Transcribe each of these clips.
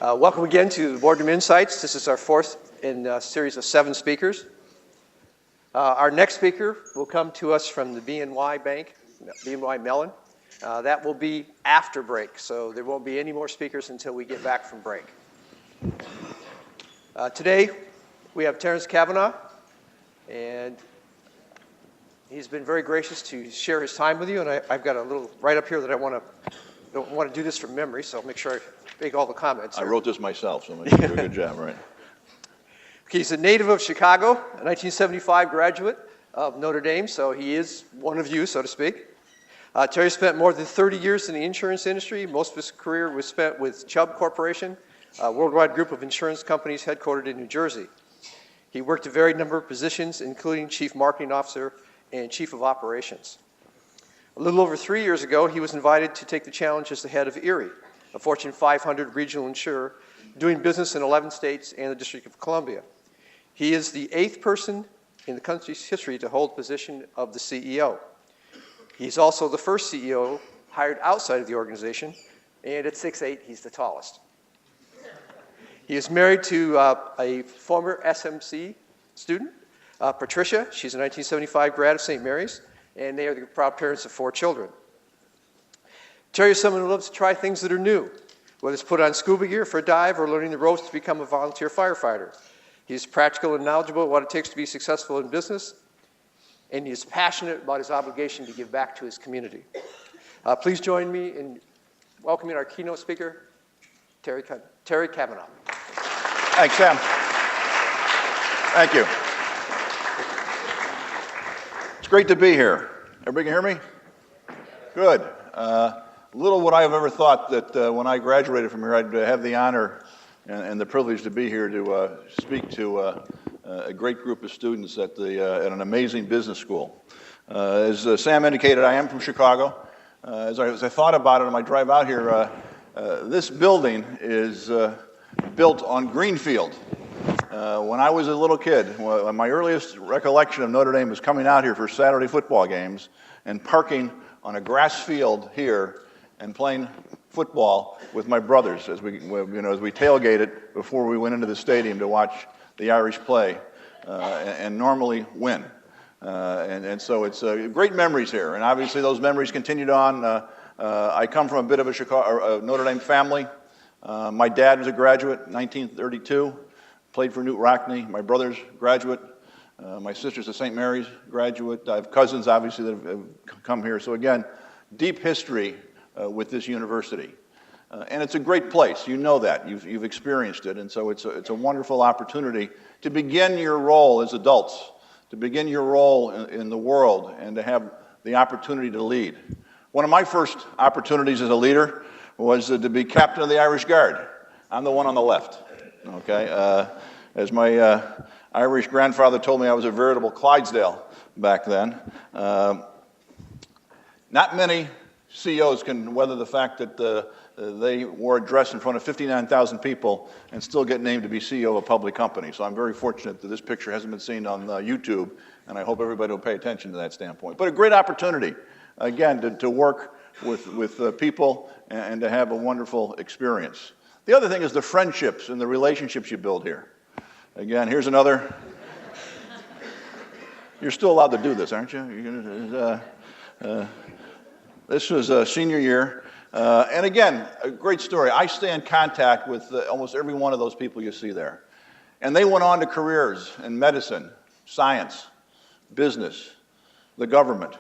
Welcome again to the Boardroom Insights. This is our fourth in a series of 7 speakers. Our next speaker will come to us from the BNY Bank, BNY Mellon. That will be after break, so there won't be any more speakers until we get back from break. Today, we have Terrence Cavanaugh, and he's been very gracious to share his time with you, and I've got a little right up here that I don't want to do this from memory, so I'll make sure I make all the comments. I wrote this myself, so I'm going to do a good job, right? Okay, he's a native of Chicago, a 1975 graduate of Notre Dame, so he is one of you, so to speak. Terry spent more than 30 years in the insurance industry. Most of his career was spent with Chubb Corporation, a worldwide group of insurance companies headquartered in New Jersey. He worked a varied number of positions, including Chief Marketing Officer and Chief of Operations. A little over 3 years ago, he was invited to take the challenge as the head of Erie, a Fortune 500 regional insurer doing business in 11 states and the District of Columbia. He is the 8th person in the country's history to hold the position of the CEO. He's also the first CEO hired outside of the organization, and at 6'8", he's the tallest. He is married to a former SMC student, Patricia. She's a 1975 grad of St. Mary's, and they are the proud parents of 4 children. Terry is someone who loves to try things that are new, whether it's put on scuba gear for a dive or learning the ropes to become a volunteer firefighter. He's practical and knowledgeable about what it takes to be successful in business, and he is passionate about his obligation to give back to his community. Please join me in welcoming our keynote speaker, Terry Cavanaugh. Thanks, Sam. Thank you. It's great to be here. Everybody can hear me? Good. Little would I have ever thought that when I graduated from here, I'd have the honor and the privilege to be here to speak to a great group of students at an amazing business school. As Sam indicated, I am from Chicago. As I thought about it on my drive out here, this building is built on greenfield. When I was a little kid, my earliest recollection of Notre Dame was coming out here for Saturday football games and parking on a grass field here and playing football with my brothers as we tailgated before we went into the stadium to watch the Irish play and normally win. And so it's great memories here, and obviously those memories continued on. I come from a bit of a Notre Dame family. My dad was a graduate in 1932, played for Newt Rockne. My brother's graduate. My sister's a St. Mary's graduate. I have cousins, obviously, that have come here. So again, deep history with this university. And it's a great place. You know that. You've experienced it. And so it's a wonderful opportunity to begin your role as adults, to begin your role in the world, and to have the opportunity to lead. One of my first opportunities as a leader was to be captain of the Irish Guard. I'm the one on the left. Okay. As my Irish grandfather told me, I was a veritable Clydesdale back then. Not many CEOs can weather the fact that they wore a dress in front of 59,000 people and still get named to be CEO of a public company. So I'm very fortunate that this picture hasn't been seen on YouTube, and I hope everybody will pay attention to that standpoint. But a great opportunity, again, to work with people and to have a wonderful experience. The other thing is the friendships and the relationships you build here. Again, here's another. You're still allowed to do this, aren't you? This was a senior year. And again, a great story. I stay in contact with almost every one of those people you see there. And they went on to careers in medicine, science, business, the government.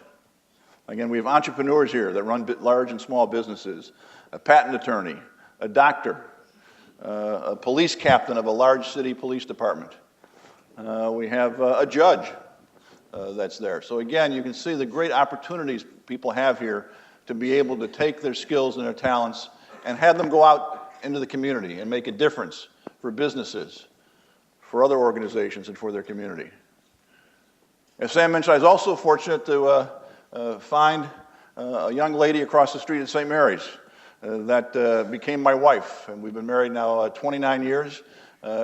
Again, we have entrepreneurs here that run large and small businesses, a patent attorney, a doctor, a police captain of a large city police department. We have a judge that's there. So again, you can see the great opportunities people have here to be able to take their skills and their talents and have them go out into the community and make a difference for businesses, for other organizations, and for their community. As Sam mentioned, I was also fortunate to find a young lady across the street at St. Mary's that became my wife, and we've been married now 29 years.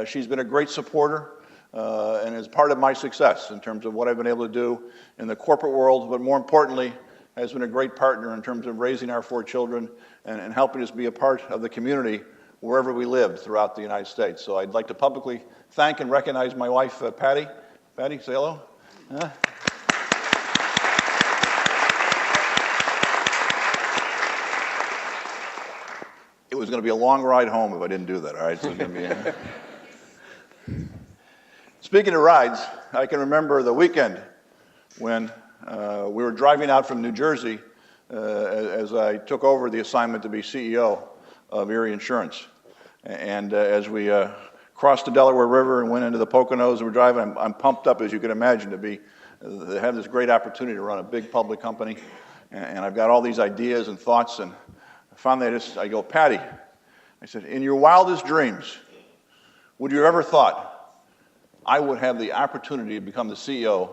She's been a great supporter and is part of my success in terms of what I've been able to do in the corporate world, but more importantly, has been a great partner in terms of raising our 4 children and helping us be a part of the community wherever we lived throughout the United States. So I'd like to publicly thank and recognize my wife, Patty. Patty, say hello. It was going to be a long ride home if I didn't do that, all right? So it's going to be Speaking of rides, I can remember the weekend when we were driving out from New Jersey as I took over the assignment to be CEO of Erie Insurance. And as we crossed the Delaware River and went into the Poconos and we're driving, I'm pumped up, as you can imagine, to have this great opportunity to run a big public company. And I've got all these ideas and thoughts, and finally I go, Patty, I said, in your wildest dreams, would you have ever thought I would have the opportunity to become the CEO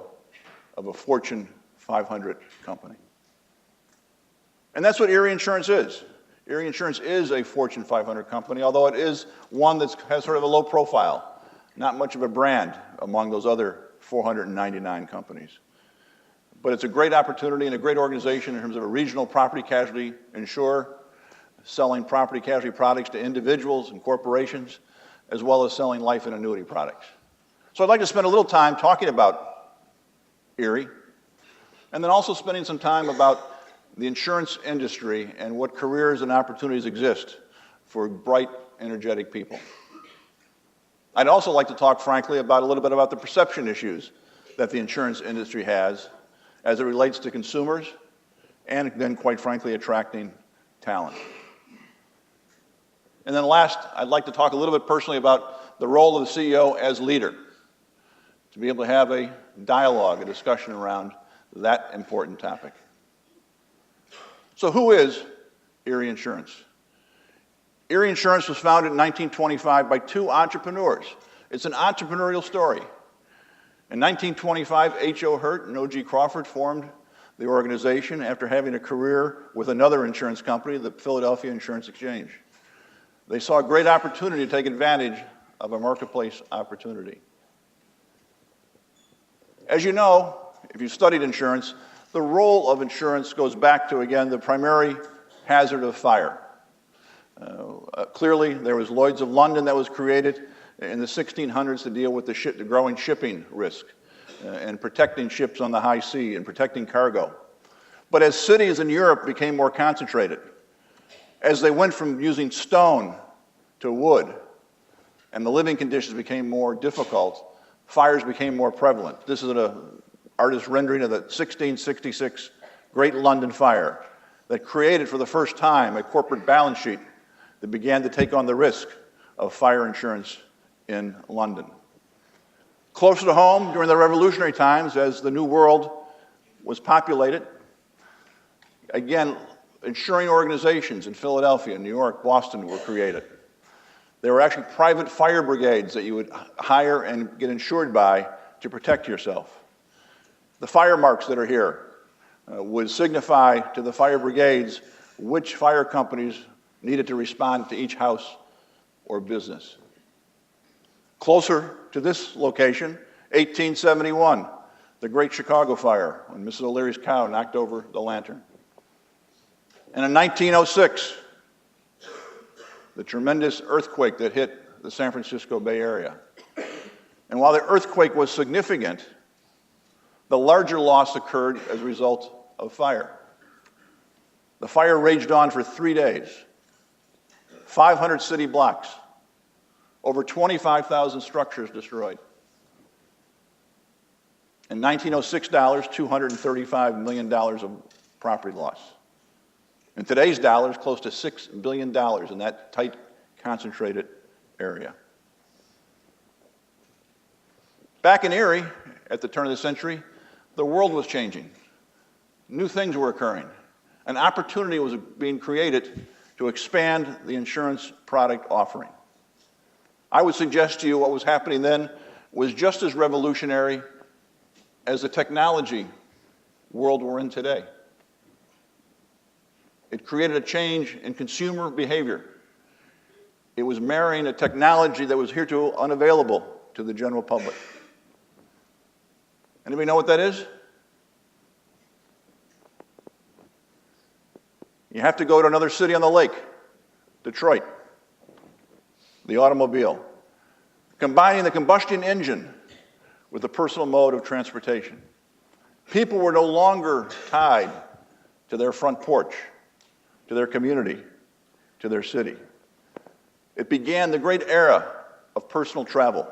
of a Fortune 500 company? And that's what Erie Insurance is. Erie Insurance is a Fortune 500 company, although it is one that has sort of a low profile, not much of a brand among those other 499 companies. But it's a great opportunity and a great organization in terms of a regional property casualty insurer, selling property casualty products to individuals and corporations, as well as selling life and annuity products. So I'd like to spend a little time talking about Erie, and then also spending some time about the insurance industry and what careers and opportunities exist for bright, energetic people. I'd also like to talk, frankly, about a little bit about the perception issues that the insurance industry has as it relates to consumers and then, quite frankly, attracting talent. And then last, I'd like to talk a little bit personally about the role of the CEO as leader, to be able to have a dialogue, a discussion around that important topic. So who is Erie Insurance? Erie Insurance was founded in 1925 by two entrepreneurs. It's an entrepreneurial story. In 1925, H.O. Hurt and O.G. Crawford formed the organization after having a career with another insurance company, the Philadelphia Insurance Exchange. They saw a great opportunity to take advantage of a marketplace opportunity. As you know, if you've studied insurance, the role of insurance goes back to, again, the primary hazard of fire. Clearly, there was Lloyd's of London that was created in the 1600s to deal with the growing shipping risk and protecting ships on the high sea and protecting cargo. But as cities in Europe became more concentrated, as they went from using stone to wood, and the living conditions became more difficult, fires became more prevalent. This is an artist's rendering of the 1666 Great London Fire that created for the first time a corporate balance sheet that began to take on the risk of fire insurance in London. Closer to home, during the revolutionary times, as the New World was populated, again, insuring organizations in Philadelphia, New York, Boston were created. There were actually private fire brigades that you would hire and get insured by to protect yourself. The fire marks that are here would signify to the fire brigades which fire companies needed to respond to each house or business. Closer to this location, 1871, the Great Chicago Fire, when Mrs. O'Leary's cow knocked over the lantern. And in 1906, the tremendous earthquake that hit the San Francisco Bay Area. And while the earthquake was significant, the larger loss occurred as a result of fire. The fire raged on for 3 days, 500 city blocks, over 25,000 structures destroyed. In 1906 dollars, $235 million of property loss. In today's dollars, close to $6 billion in that tight, concentrated area. Back in Erie, at the turn of the century, the world was changing. New things were occurring. An opportunity was being created to expand the insurance product offering. I would suggest to you what was happening then was just as revolutionary as the technology world we're in today. It created a change in consumer behavior. It was marrying a technology that was hitherto unavailable to the general public. Anybody know what that is? You have to go to another city on the lake, Detroit. the automobile, combining the combustion engine with the personal mode of transportation. People were no longer tied to their front porch, to their community, to their city. It began the great era of personal travel,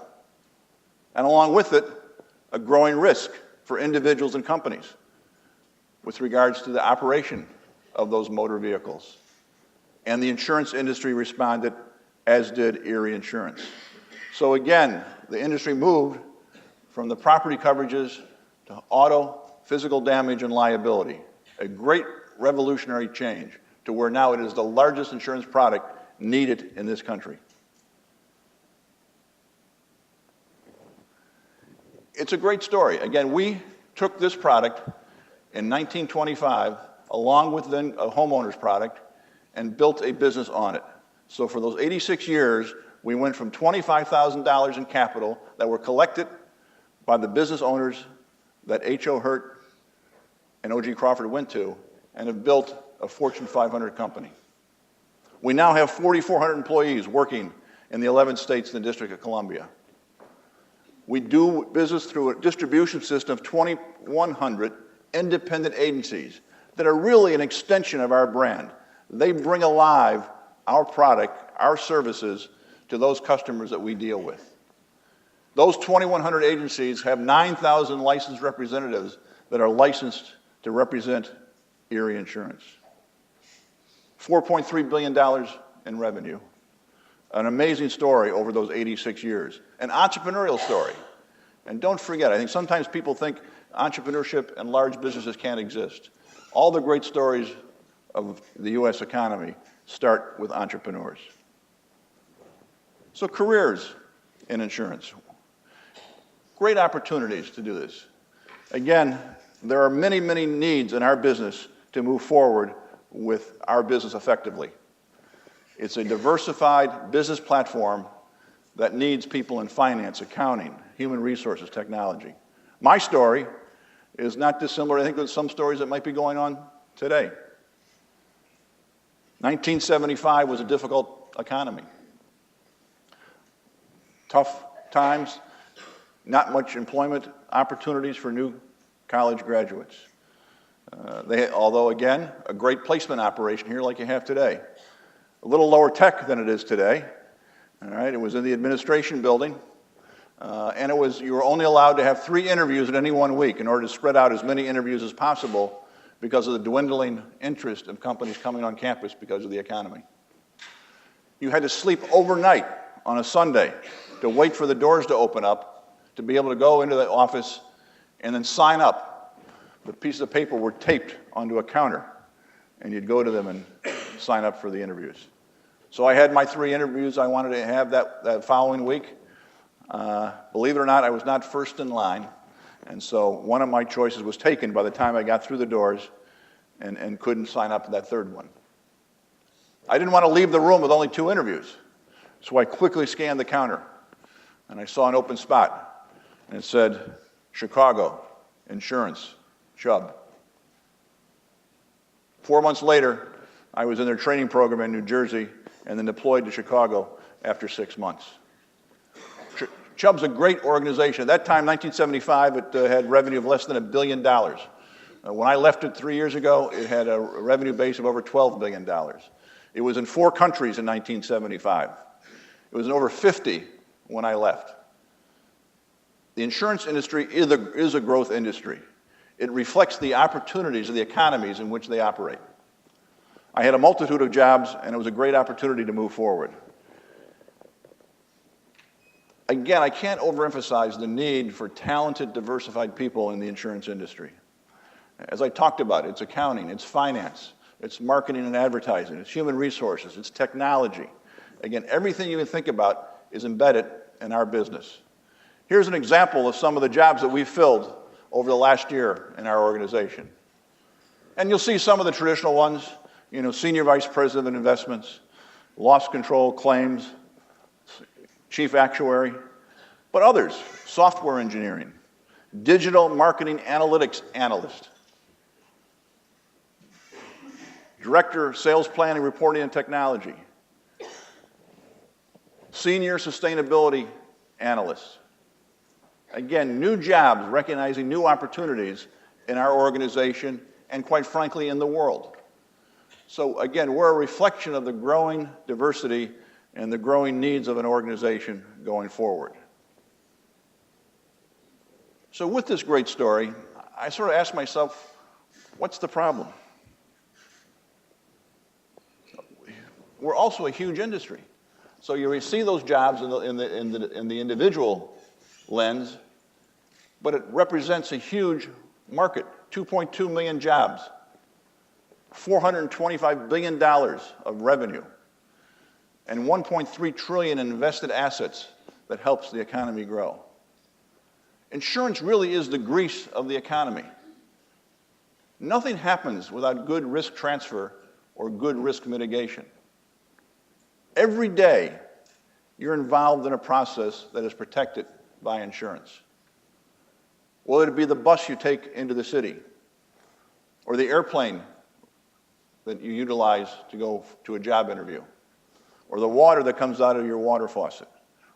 and along with it, a growing risk for individuals and companies with regards to the operation of those motor vehicles. And the insurance industry responded, as did Erie Insurance. So again, the industry moved from the property coverages to auto, physical damage, and liability. A great revolutionary change to where now it is the largest insurance product needed in this country. It's a great story. Again, we took this product in 1925, along with then a homeowners product, and built a business on it. So for those 86 years, we went from $25,000 in capital that were collected by the business owners that H.O. Hurt and O.G. Crawford went to, and have built a Fortune 500 company. We now have 4,400 employees working in the 11 states and the District of Columbia. We do business through a distribution system of 2,100 independent agencies that are really an extension of our brand. They bring alive our product, our services, to those customers that we deal with. Those 2,100 agencies have 9,000 licensed representatives that are licensed to represent Erie Insurance. $4.3 billion in revenue. An amazing story over those 86 years. An entrepreneurial story. And don't forget, I think sometimes people think entrepreneurship and large businesses can't exist. All the great stories of the U.S. economy start with entrepreneurs. So careers in insurance. Great opportunities to do this. Again, there are many, many needs in our business to move forward with our business effectively. It's a diversified business platform that needs people in finance, accounting, human resources, technology. My story is not dissimilar, I think, with some stories that might be going on today. 1975 was a difficult economy. Tough times, not much employment opportunities for new college graduates. Although, again, a great placement operation here like you have today. A little lower tech than it is today. All right, it was in the administration building, and you were only allowed to have 3 interviews in any one week in order to spread out as many interviews as possible because of the dwindling interest of companies coming on campus because of the economy. You had to sleep overnight on a Sunday to wait for the doors to open up to be able to go into the office and then sign up. The pieces of paper were taped onto a counter, and you'd go to them and sign up for the interviews. So I had my 3 interviews I wanted to have that following week. Believe it or not, I was not first in line, and so one of my choices was taken by the time I got through the doors and couldn't sign up for that 3rd one. I didn't want to leave the room with only 2 interviews, so I quickly scanned the counter, and I saw an open spot, and it said, Chicago, Insurance, Chubb. 4 months later, I was in their training program in New Jersey and then deployed to Chicago after 6 months. Chubb's a great organization. At that time, 1975, it had revenue of less than $1 billion. When I left it 3 years ago, it had a revenue base of over $12 billion. It was in 4 countries in 1975. It was in over 50 when I left. The insurance industry is a growth industry. It reflects the opportunities of the economies in which they operate. I had a multitude of jobs, and it was a great opportunity to move forward. Again, I can't overemphasize the need for talented, diversified people in the insurance industry. As I talked about, it's accounting, it's finance, it's marketing and advertising, it's human resources, it's technology. Again, everything you can think about is embedded in our business. Here's an example of some of the jobs that we've filled over the last year in our organization. And you'll see some of the traditional ones, Senior Vice President of Investments, Loss Control, Claims, Chief Actuary, but others, Software Engineering, Digital Marketing Analytics Analyst, Director, Sales Planning, Reporting and Technology, senior sustainability analyst. Again, new jobs, recognizing new opportunities in our organization and, quite frankly, in the world. So again, we're a reflection of the growing diversity and the growing needs of an organization going forward. So with this great story, I sort of asked myself, what's the problem? We're also a huge industry. So you see those jobs in the individual lens, but it represents a huge market, 2.2 million jobs, $425 billion of revenue, and 1.3 trillion in invested assets that helps the economy grow. Insurance really is the grease of the economy. Nothing happens without good risk transfer or good risk mitigation. Every day, you're involved in a process that is protected by insurance. Whether it be the bus you take into the city, or the airplane that you utilize to go to a job interview, or the water that comes out of your water faucet,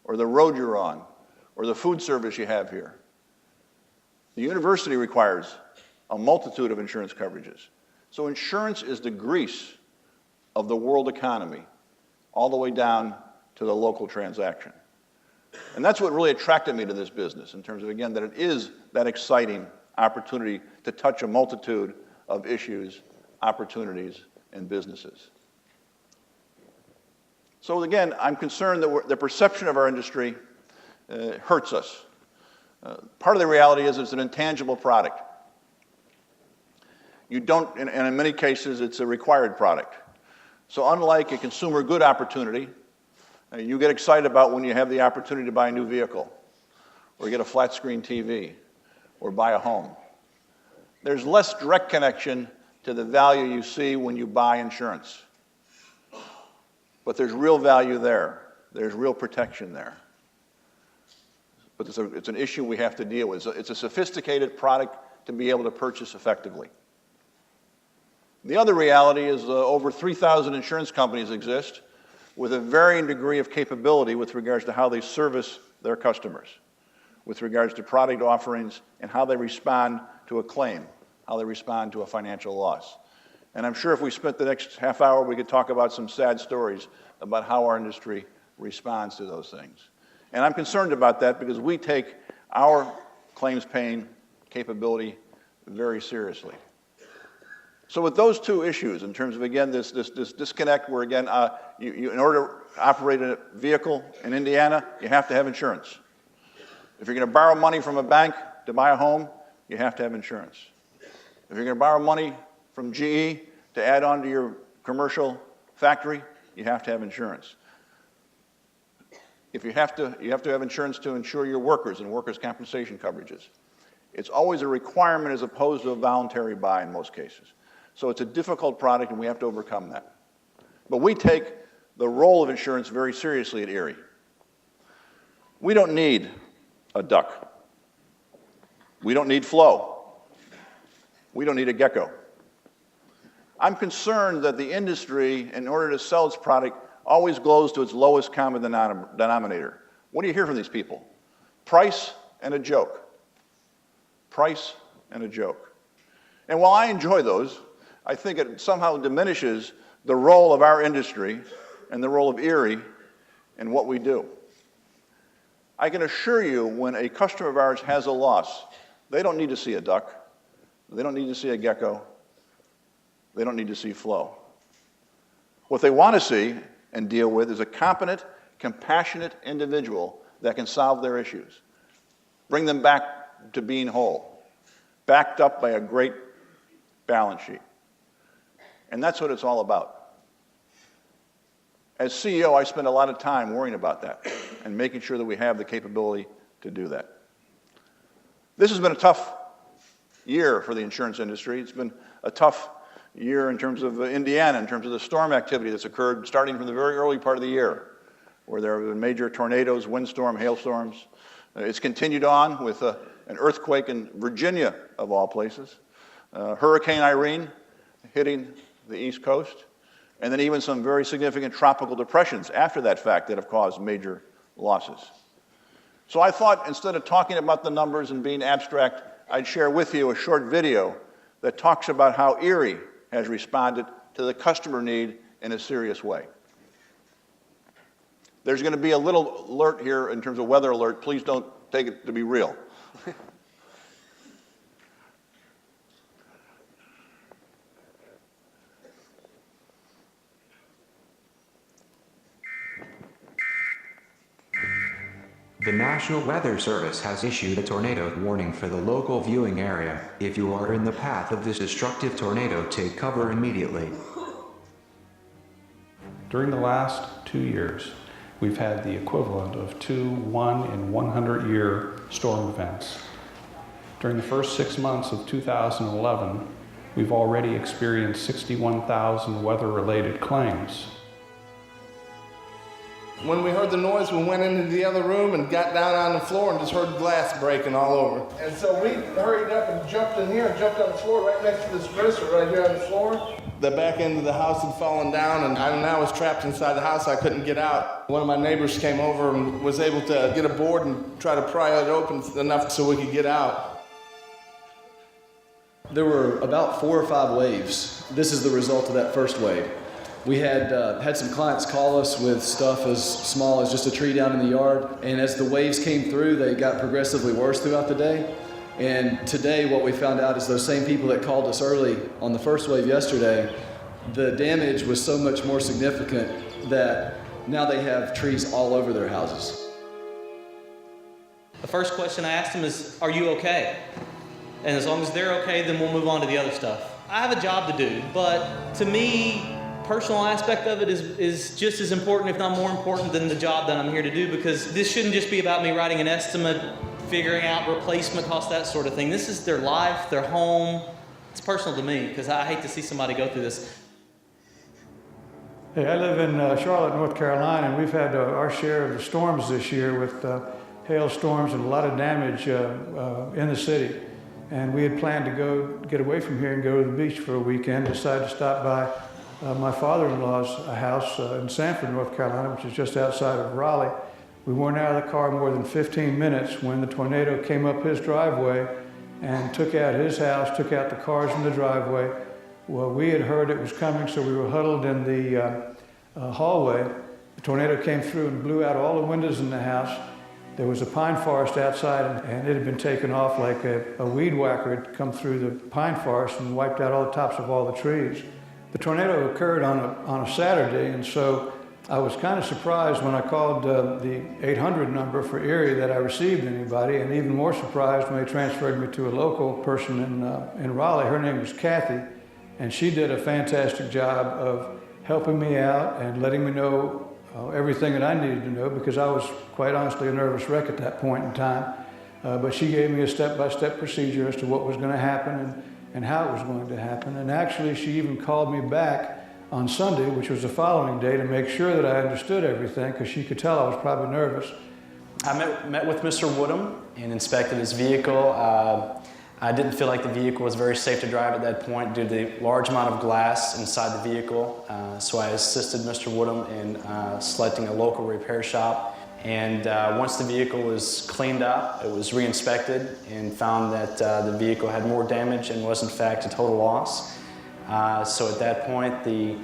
or the road you're on, or the food service you have here. The university requires a multitude of insurance coverages. So insurance is the grease of the world economy, all the way down to the local transaction. And that's what really attracted me to this business, in terms of, again, that it is that exciting opportunity to touch a multitude of issues, opportunities, and businesses. So again, I'm concerned that the perception of our industry hurts us. Part of the reality is it's an intangible product. You don't, and in many cases, it's a required product. So unlike a consumer good opportunity, you get excited about when you have the opportunity to buy a new vehicle, or get a flat screen TV, or buy a home. There's less direct connection to the value you see when you buy insurance. But there's real value there. There's real protection there. But it's an issue we have to deal with. It's a sophisticated product to be able to purchase effectively. The other reality is over 3,000 insurance companies exist with a varying degree of capability with regards to how they service their customers, with regards to product offerings and how they respond to a claim, how they respond to a financial loss. And I'm sure if we spent the next half hour, we could talk about some sad stories about how our industry responds to those things. And I'm concerned about that because we take our claims paying capability very seriously. So with those two issues, in terms of, again, this disconnect where, again, in order to operate a vehicle in Indiana, you have to have insurance. If you're going to borrow money from a bank to buy a home, you have to have insurance. If you're going to borrow money from GE to add on to your commercial factory, you have to have insurance. If you have to have insurance to insure your workers and workers' compensation coverages. It's always a requirement as opposed to a voluntary buy in most cases. So it's a difficult product, and we have to overcome that. But we take the role of insurance very seriously at Erie. We don't need a duck. We don't need Flo. We don't need a gecko. I'm concerned that the industry, in order to sell its product, always goes to its lowest common denominator. What do you hear from these people? Price and a joke. Price and a joke. And while I enjoy those, I think it somehow diminishes the role of our industry and the role of Erie in what we do. I can assure you, when a customer of ours has a loss, they don't need to see a duck. They don't need to see a gecko. They don't need to see Flo. What they want to see and deal with is a competent, compassionate individual that can solve their issues, bring them back to being whole, backed up by a great balance sheet. And that's what it's all about. As CEO, I spend a lot of time worrying about that and making sure that we have the capability to do that. This has been a tough year for the insurance industry. It's been a tough year in terms of Indiana, in terms of the storm activity that's occurred starting from the very early part of the year, where there have been major tornadoes, windstorm, hailstorms. It's continued on with an earthquake in Virginia, of all places. Hurricane Irene hitting the East Coast. and then even some very significant tropical depressions after that fact that have caused major losses. So I thought instead of talking about the numbers and being abstract, I'd share with you a short video that talks about how Erie has responded to the customer need in a serious way. There's going to be a little alert here in terms of weather alert. Please don't take it to be real. The National Weather Service has issued a tornado warning for the local viewing area. If you are in the path of this destructive tornado, take cover immediately. During the last 2 years, we've had the equivalent of 2 1-in-100-year storm events. During the first 6 months of 2011, we've already experienced 61,000 weather-related claims. When we heard the noise, we went into the other room and got down on the floor and just heard glass breaking all over. And so we hurried up and jumped in here and jumped on the floor right next to this dresser right here on the floor. The back end of the house had fallen down and I was trapped inside the house. I couldn't get out. One of my neighbors came over and was able to get a board and try to pry it open enough so we could get out. There were about 4 or 5 waves. This is the result of that first wave. We had some clients call us with stuff as small as just a tree down in the yard, and as the waves came through, they got progressively worse throughout the day. And today what we found out is those same people that called us early on the first wave yesterday, the damage was so much more significant that now they have trees all over their houses. The first question I asked them is, are you okay? And as long as they're okay, then we'll move on to the other stuff. I have a job to do, but to me, personal aspect of it is just as important, if not more important, than the job that I'm here to do, because this shouldn't just be about me writing an estimate, figuring out replacement costs, that sort of thing. This is their life, their home. It's personal to me, because I hate to see somebody go through this. Hey, I live in Charlotte, North Carolina, and we've had our share of the storms this year with hailstorms and a lot of damage in the city. And we had planned to go get away from here and go to the beach for a weekend, decided to stop by my father-in-law's house in Sanford, North Carolina, which is just outside of Raleigh. We weren't out of the car more than 15 minutes when the tornado came up his driveway and took out his house, took out the cars in the driveway. Well, we had heard it was coming, so we were huddled in the hallway. The tornado came through and blew out all the windows in the house. There was a pine forest outside, and it had been taken off like a weed whacker had come through the pine forest and wiped out all the tops of all the trees. The tornado occurred on a Saturday, and so I was kind of surprised when I called the 800 number for Erie that I received anybody, and even more surprised when they transferred me to a local person in Raleigh. Her name was Kathy, and she did a fantastic job of helping me out and letting me know everything that I needed to know, because I was quite honestly a nervous wreck at that point in time. But she gave me a step-by-step procedure as to what was going to happen and how it was going to happen. And actually, she even called me back on Sunday, which was the following day, to make sure that I understood everything, because she could tell I was probably nervous. I met with Mr. Woodham and inspected his vehicle. I didn't feel like the vehicle was very safe to drive at that point due to the large amount of glass inside the vehicle. So I assisted Mr. Woodham in selecting a local repair shop. And once the vehicle was cleaned up, it was re-inspected and found that the vehicle had more damage and was in fact a total loss. So at that point, the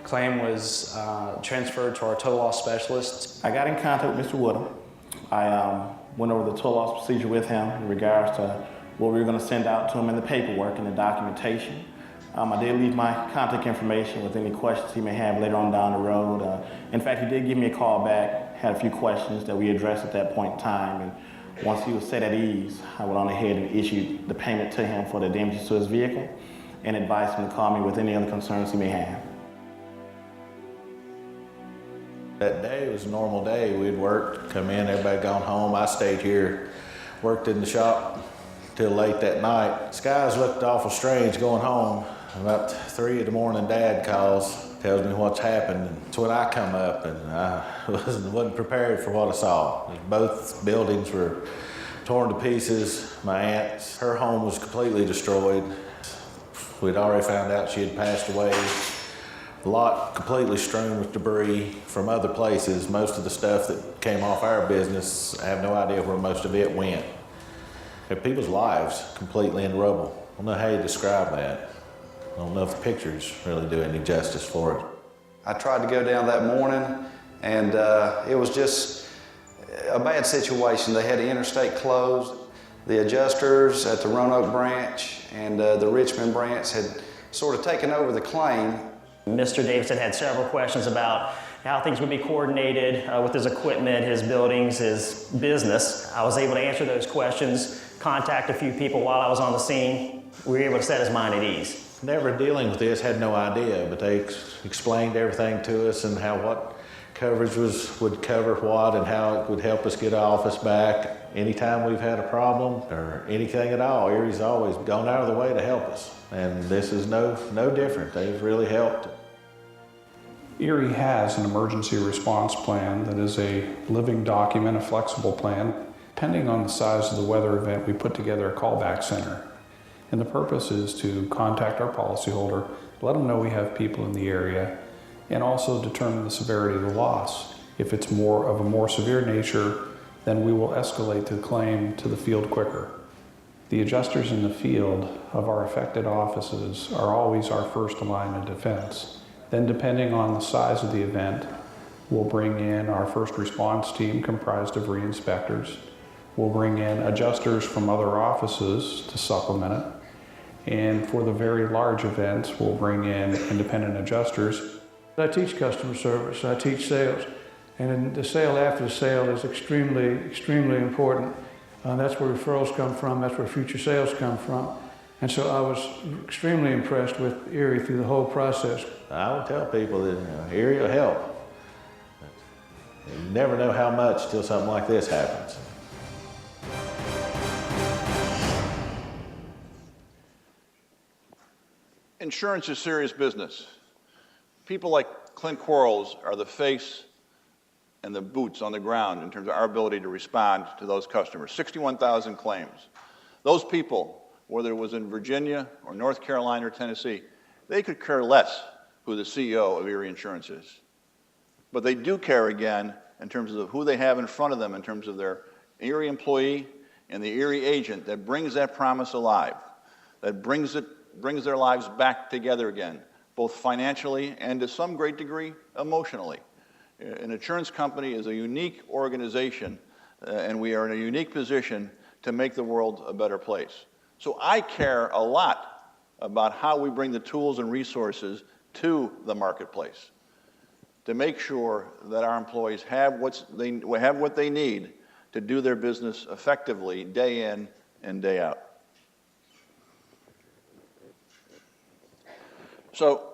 claim was transferred to our total loss specialist. I got in contact with Mr. Woodham. I went over the total loss procedure with him in regards to what we were going to send out to him in the paperwork and the documentation. I did leave my contact information with any questions he may have later on down the road. In fact, he did give me a call back, had a few questions that we addressed at that point in time, and once he was set at ease, I went on ahead and issued the payment to him for the damages to his vehicle and advised him to call me with any other concerns he may have. That day was a normal day. We'd worked, come in, everybody gone home. I stayed here, worked in the shop till late that night. Skies looked awful strange going home. About 3 in the morning, Dad calls, tells me what's happened. And that's when I come up, and I wasn't prepared for what I saw. Both buildings were torn to pieces. My aunt's, her home was completely destroyed. We'd already found out she had passed away. A lot completely strewn with debris from other places. Most of the stuff that came off our business, I have no idea where most of it went. People's lives completely in rubble. I don't know how you describe that. I don't know if the pictures really do any justice for it. I tried to go down that morning, and it was just a bad situation. They had the interstate closed. The adjusters at the Roanoke branch and the Richmond branch had sort of taken over the claim. Mr. Davidson had several questions about how things would be coordinated with his equipment, his buildings, his business. I was able to answer those questions, contact a few people while I was on the scene. We were able to set his mind at ease. Never dealing with this, had no idea, but they explained everything to us and how what coverage would cover what and how it would help us get our office back. Anytime we've had a problem or anything at all, Erie's always gone out of the way to help us. And this is no different. They've really helped. Erie has an emergency response plan that is a living document, a flexible plan. Depending on the size of the weather event, we put together a callback center. And the purpose is to contact our policyholder, let them know we have people in the area, and also determine the severity of the loss. If it's more of a more severe nature, then we will escalate the claim to the field quicker. The adjusters in the field of our affected offices are always our first line of defense. Then depending on the size of the event, we'll bring in our first response team comprised of re-inspectors. We'll bring in adjusters from other offices to supplement it. And for the very large events, we'll bring in independent adjusters. I teach customer service, I teach sales, and the sale after the sale is extremely, extremely important. That's where referrals come from, that's where future sales come from. And so I was extremely impressed with Erie through the whole process. I would tell people that Erie will help. You never know how much till something like this happens. Insurance is serious business. People like Clint Corralled are the face and the boots on the ground in terms of our ability to respond to those customers. 61,000 claims. Those people, whether it was in Virginia or North Carolina or Tennessee, they could care less who the CEO of Erie Insurance is. But they do care, again, in terms of who they have in front of them, in terms of their Erie employee and the Erie agent that brings that promise alive, that brings their lives back together again, both financially and to some great degree emotionally. An insurance company is a unique organization, and we are in a unique position to make the world a better place. So I care a lot about how we bring the tools and resources to the marketplace to make sure that our employees have what they need to do their business effectively day in and day out. So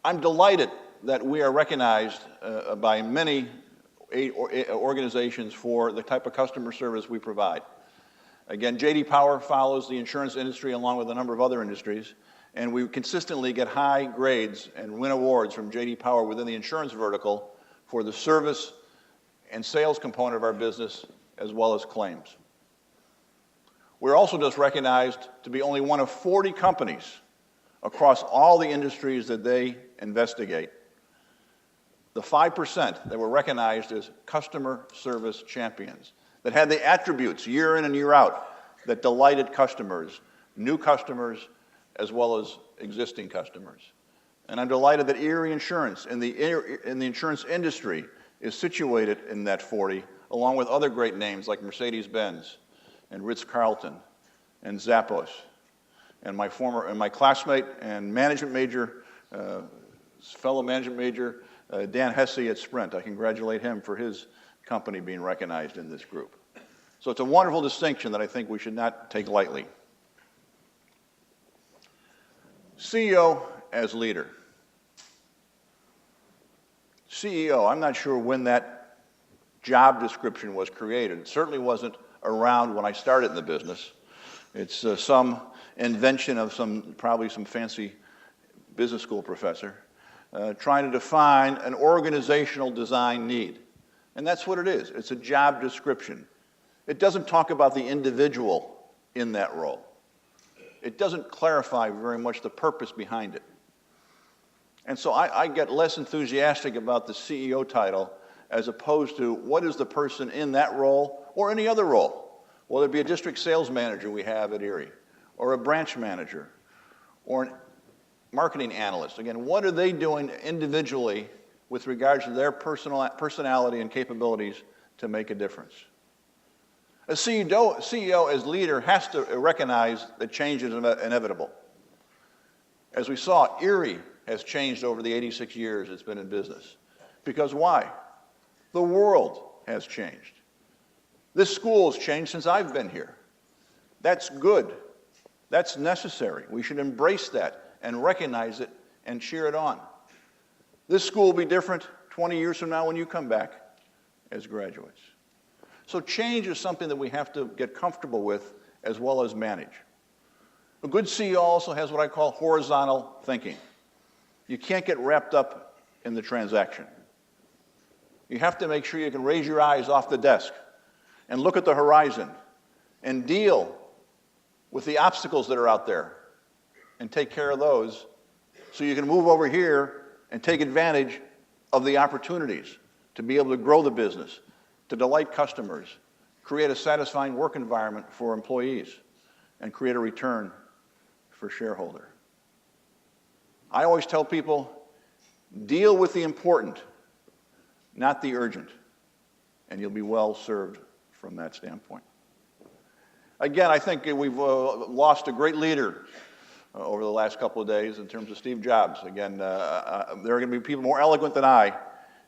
I'm delighted that we are recognized by many organizations for the type of customer service we provide. Again, J.D. Power follows the insurance industry along with a number of other industries, and we consistently get high grades and win awards from J.D. Power within the insurance vertical for the service and sales component of our business as well as claims. We're also just recognized to be only one of 40 companies across all the industries that they investigate, the 5% that were recognized as customer service champions, that had the attributes year in and year out that delighted customers, new customers, as well as existing customers. And I'm delighted that Erie Insurance in the insurance industry is situated in that 40, along with other great names like Mercedes-Benz and Ritz-Carlton and Zappos. And my classmate and management major, fellow management major, Dan Hesse at Sprint. I congratulate him for his company being recognized in this group. So it's a wonderful distinction that I think we should not take lightly. CEO as leader. CEO, I'm not sure when that job description was created. It certainly wasn't around when I started in the business. It's some invention of probably some fancy business school professor trying to define an organizational design need. And that's what it is. It's a job description. It doesn't talk about the individual in that role. It doesn't clarify very much the purpose behind it. And so I get less enthusiastic about the CEO title as opposed to what is the person in that role or any other role, whether it be a district sales manager we have at Erie, or a branch manager, or an marketing analyst. Again, what are they doing individually with regards to their personality and capabilities to make a difference? A CEO as leader has to recognize that change is inevitable. As we saw, Erie has changed over the 86 years it's been in business. Because why? The world has changed. This school has changed since I've been here. That's good. That's necessary. We should embrace that and recognize it and cheer it on. This school will be different 20 years from now when you come back as graduates. So change is something that we have to get comfortable with as well as manage. A good CEO also has what I call horizontal thinking. You can't get wrapped up in the transaction. You have to make sure you can raise your eyes off the desk and look at the horizon and deal with the obstacles that are out there and take care of those so you can move over here and take advantage of the opportunities to be able to grow the business, to delight customers, create a satisfying work environment for employees, and create a return for shareholder. I always tell people, deal with the important, not the urgent, and you'll be well served from that standpoint. Again, I think we've lost a great leader over the last couple of days in terms of Steve Jobs. Again, there are going to be people more eloquent than I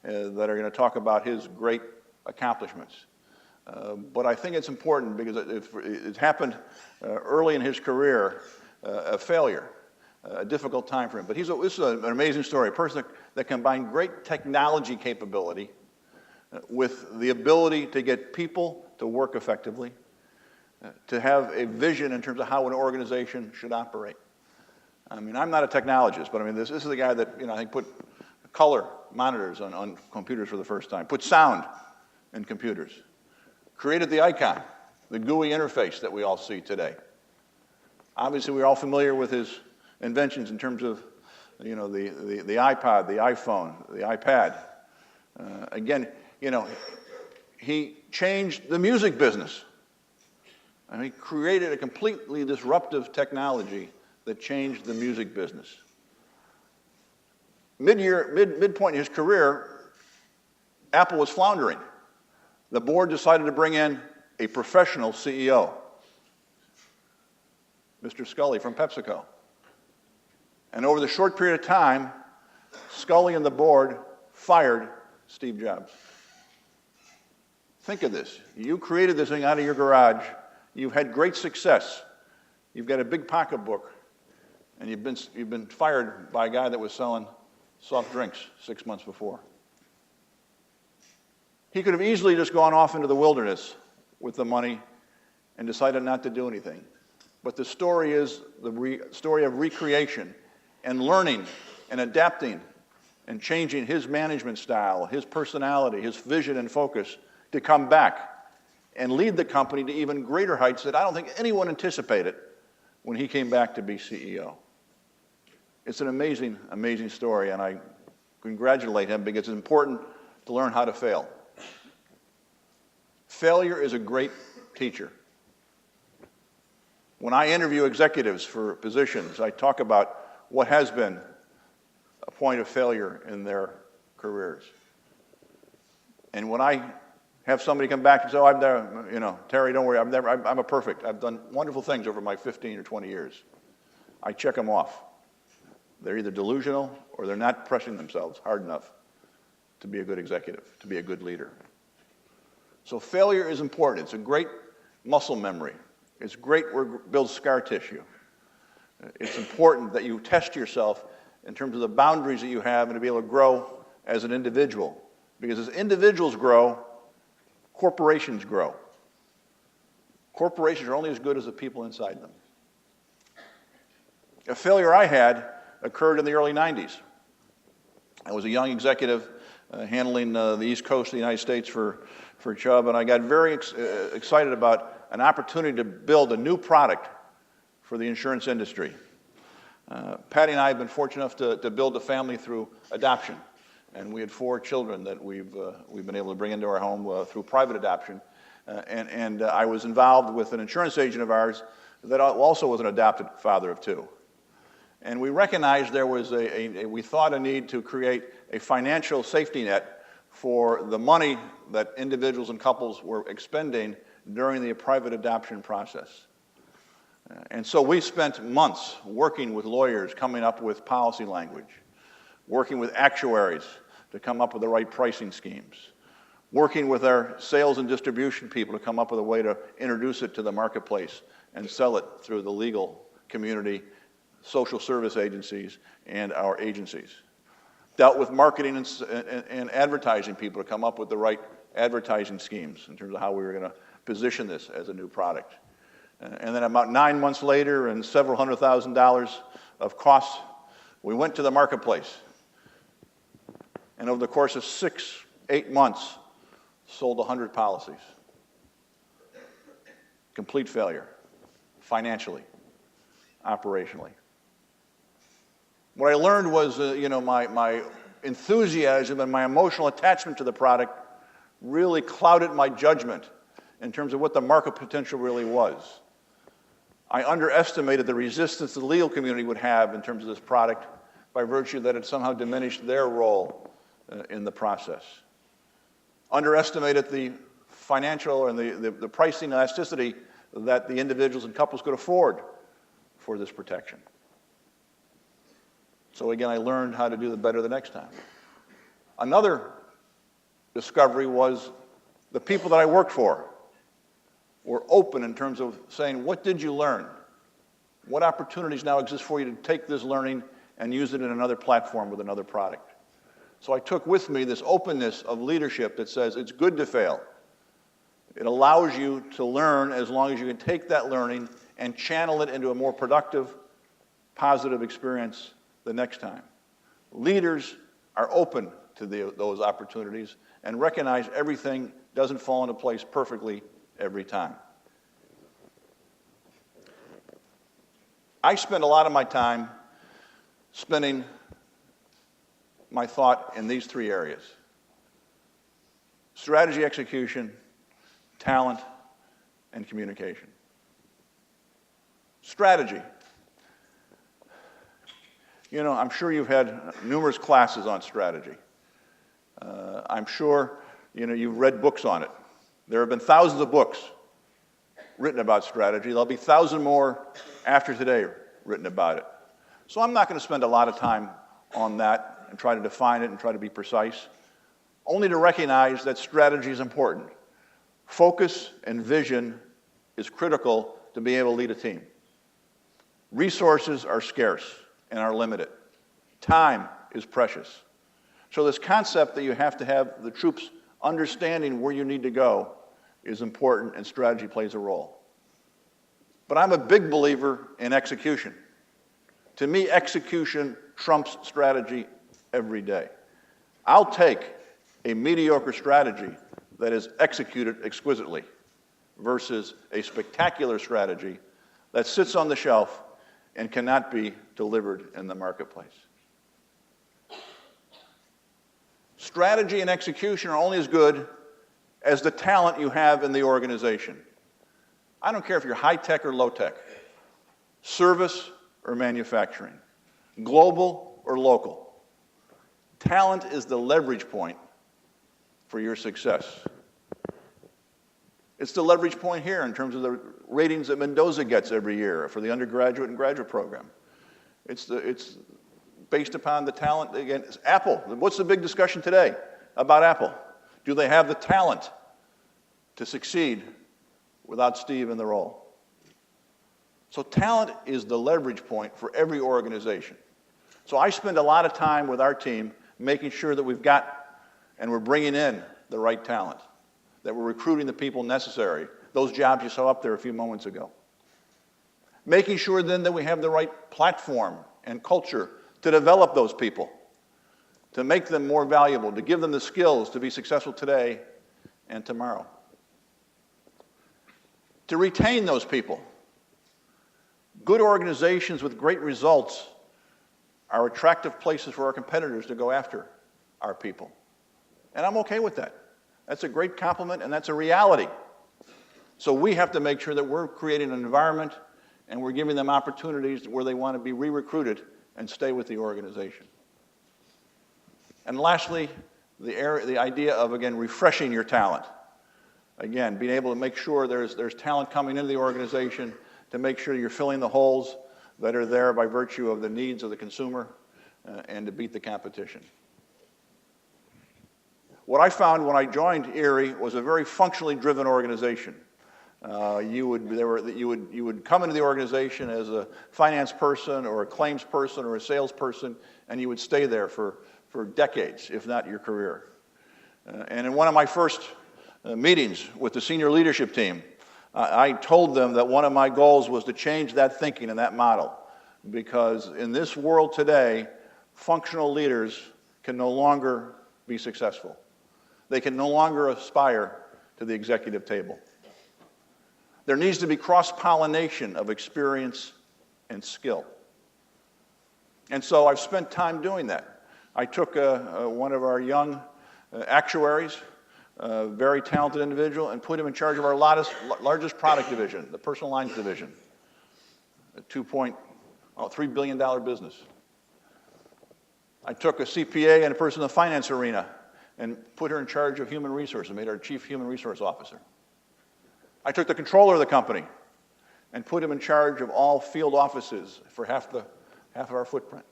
that are going to talk about his great accomplishments. But I think it's important because it happened early in his career, a failure, a difficult time for him. But this is an amazing story, a person that combined great technology capability with the ability to get people to work effectively, to have a vision in terms of how an organization should operate. I mean, I'm not a technologist, but I mean, this is the guy that, I think put color monitors on computers for the first time, put sound in computers, created the icon, the GUI interface that we all see today. Obviously, we're all familiar with his inventions in terms of, the iPod, the iPhone, the iPad. Again, he changed the music business. And he created a completely disruptive technology that changed the music business. Midpoint in his career, Apple was floundering. The board decided to bring in a professional CEO, Mr. Scully from PepsiCo. And over the short period of time, Scully and the board fired Steve Jobs. Think of this. You created this thing out of your garage. You've had great success. You've got a big pocketbook. And you've been fired by a guy that was selling soft drinks 6 months before. He could have easily just gone off into the wilderness with the money and decided not to do anything. But the story is the story of recreation and learning and adapting and changing his management style, his personality, his vision and focus to come back and lead the company to even greater heights that I don't think anyone anticipated when he came back to be CEO. It's an amazing, amazing story, and I congratulate him because it's important to learn how to fail. Failure is a great teacher. When I interview executives for positions, I talk about what has been a point of failure in their careers. And when I have somebody come back and say, I'm there, Terry, don't worry, I'm a perfect. I've done wonderful things over my 15 or 20 years. I check them off. They're either delusional or they're not pressing themselves hard enough to be a good executive, to be a good leader. So failure is important. It's a great muscle memory. It's great where it builds scar tissue. It's important that you test yourself in terms of the boundaries that you have and to be able to grow as an individual. Because as individuals grow, corporations grow. Corporations are only as good as the people inside them. A failure I had occurred in the early 90s. I was a young executive handling the East Coast of the United States for Chubb, and I got very excited about an opportunity to build a new product for the insurance industry. Patty and I have been fortunate enough to build a family through adoption. And we had 4 children that we've been able to bring into our home through private adoption. And I was involved with an insurance agent of ours that also was an adopted father of 2. And we recognized there was we thought a need to create a financial safety net for the money that individuals and couples were expending during the private adoption process. And so we spent months working with lawyers, coming up with policy language, working with actuaries to come up with the right pricing schemes, working with our sales and distribution people to come up with a way to introduce it to the marketplace and sell it through the legal community, social service agencies, and our agencies. Dealt with marketing and advertising people to come up with the right advertising schemes in terms of how we were going to position this as a new product. And then about 9 months later and several $100,000 of costs, we went to the marketplace. And over the course of 6-8 months, sold 100 policies. Complete failure, financially, operationally. What I learned was, my enthusiasm and my emotional attachment to the product really clouded my judgment in terms of what the market potential really was. I underestimated the resistance the legal community would have in terms of this product by virtue that it somehow diminished their role in the process. Underestimated the financial and the pricing elasticity that the individuals and couples could afford for this protection. So again, I learned how to do it better the next time. Another discovery was the people that I worked for were open in terms of saying, what did you learn? What opportunities now exist for you to take this learning and use it in another platform with another product? So I took with me this openness of leadership that says it's good to fail. It allows you to learn as long as you can take that learning and channel it into a more productive, positive experience the next time. Leaders are open to those opportunities and recognize everything doesn't fall into place perfectly every time. I spend a lot of my time spending my thought in these 3 areas: strategy, execution, talent, and communication. Strategy. I'm sure you've had numerous classes on strategy. I'm sure you've read books on it. There have been thousands of books written about strategy. There'll be thousands more after today written about it. So I'm not going to spend a lot of time on that and try to define it and try to be precise, only to recognize that strategy is important. Focus and vision is critical to be able to lead a team. Resources are scarce and are limited. Time is precious. So this concept that you have to have the troops understanding where you need to go is important, and strategy plays a role. But I'm a big believer in execution. To me, execution trumps strategy every day. I'll take a mediocre strategy that is executed exquisitely versus a spectacular strategy that sits on the shelf and cannot be delivered in the marketplace. Strategy and execution are only as good as the talent you have in the organization. I don't care if you're high-tech or low-tech, service or manufacturing, global or local. Talent is the leverage point for your success. It's the leverage point here in terms of the ratings that Mendoza gets every year for the undergraduate and graduate program. It's based upon the talent. Again, it's Apple. What's the big discussion today about Apple? Do they have the talent to succeed without Steve in the role? So talent is the leverage point for every organization. So I spend a lot of time with our team making sure that we've got and we're bringing in the right talent, that we're recruiting the people necessary, those jobs you saw up there a few moments ago. Making sure then that we have the right platform and culture to develop those people, to make them more valuable, to give them the skills to be successful today and tomorrow. To retain those people. Good organizations with great results are attractive places for our competitors to go after our people. And I'm okay with that. That's a great compliment, and that's a reality. So we have to make sure that we're creating an environment and we're giving them opportunities where they want to be re-recruited and stay with the organization. And lastly, the idea of, again, refreshing your talent. Again, being able to make sure there's talent coming into the organization to make sure you're filling the holes that are there by virtue of the needs of the consumer and to beat the competition. What I found when I joined Erie was a very functionally driven organization. You would come into the organization as a finance person or a claims person or a salesperson, and you would stay there for decades, if not your career. And in one of my first meetings with the senior leadership team, I told them that one of my goals was to change that thinking and that model, because in this world today, functional leaders can no longer be successful. They can no longer aspire to the executive table. There needs to be cross-pollination of experience and skill. And so I've spent time doing that. I took one of our young actuaries, a very talented individual, and put him in charge of our largest product division, the personal lines division, a $2.3 billion business. I took a CPA and a person in the finance arena and put her in charge of human resources, made her our chief human resource officer. I took the controller of the company and put him in charge of all field offices for half of our footprint.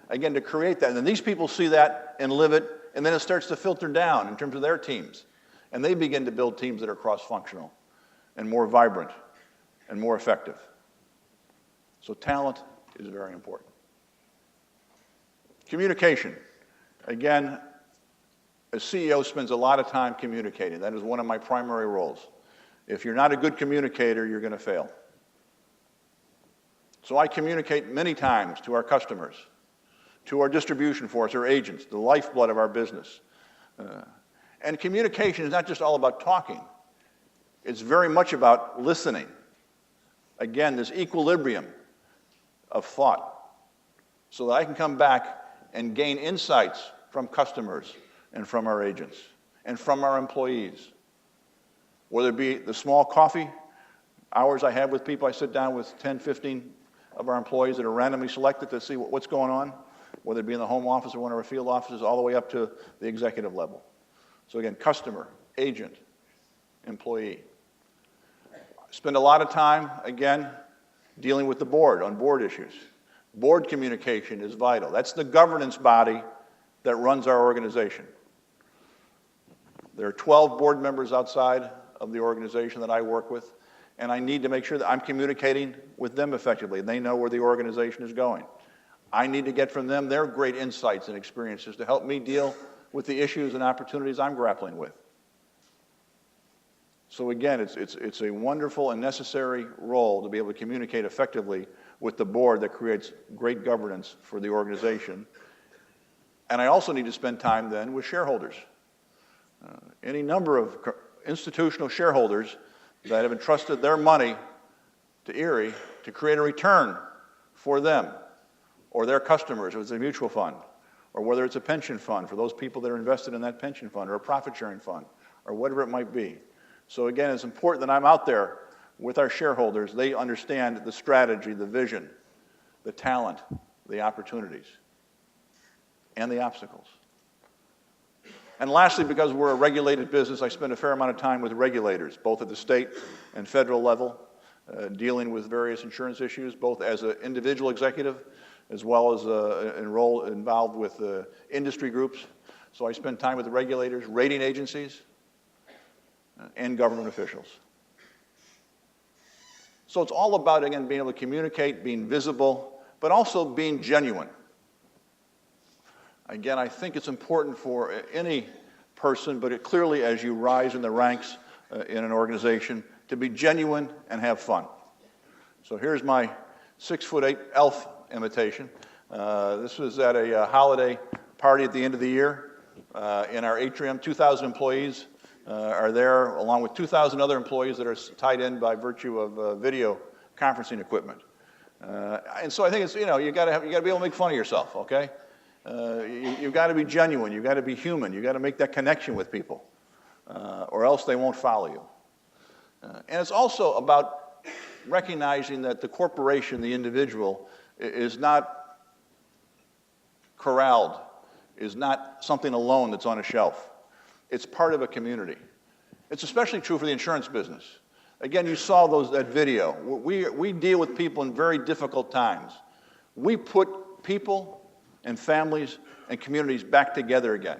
Again, to create that. And then these people see that and live it, and then it starts to filter down in terms of their teams. And they begin to build teams that are cross-functional and more vibrant and more effective. So talent is very important. Communication. Again, a CEO spends a lot of time communicating. That is one of my primary roles. If you're not a good communicator, you're going to fail. So I communicate many times to our customers, to our distribution force, our agents, the lifeblood of our business. And communication is not just all about talking. It's very much about listening. Again, this equilibrium of thought, so that I can come back and gain insights from customers and from our agents and from our employees. Whether it be the small coffee hours I have with people, I sit down with 10, 15 of our employees that are randomly selected to see what's going on, whether it be in the home office or one of our field offices, all the way up to the executive level. So again, customer, agent, employee. I spend a lot of time, again, dealing with the board on board issues. Board communication is vital. That's the governance body that runs our organization. There are 12 board members outside of the organization that I work with, and I need to make sure that I'm communicating with them effectively. They know where the organization is going. I need to get from them their great insights and experiences to help me deal with the issues and opportunities I'm grappling with. So again, it's a wonderful and necessary role to be able to communicate effectively with the board that creates great governance for the organization. And I also need to spend time then with shareholders. Any number of institutional shareholders that have entrusted their money to Erie to create a return for them or their customers, whether it's a mutual fund, or whether it's a pension fund for those people that are invested in that pension fund, or a profit-sharing fund, or whatever it might be. So again, it's important that I'm out there with our shareholders. They understand the strategy, the vision, the talent, the opportunities, and the obstacles. And lastly, because we're a regulated business, I spend a fair amount of time with regulators, both at the state and federal level, dealing with various insurance issues, both as an individual executive as well as involved with industry groups. So I spend time with the regulators, rating agencies, and government officials. So it's all about, again, being able to communicate, being visible, but also being genuine. Again, I think it's important for any person, but clearly as you rise in the ranks in an organization, to be genuine and have fun. So here's my 6'8" elf imitation. This was at a holiday party at the end of the year in our atrium. 2,000 employees are there, along with 2,000 other employees that are tied in by virtue of video conferencing equipment. And so I think it's, you got to be able to make fun of yourself, okay? You've got to be genuine. You've got to be human. You've got to make that connection with people, or else they won't follow you. And it's also about recognizing that the corporation, the individual, is not corralled, is not something alone that's on a shelf. It's part of a community. It's especially true for the insurance business. Again, you saw that video. We deal with people in very difficult times. We put people and families and communities back together again.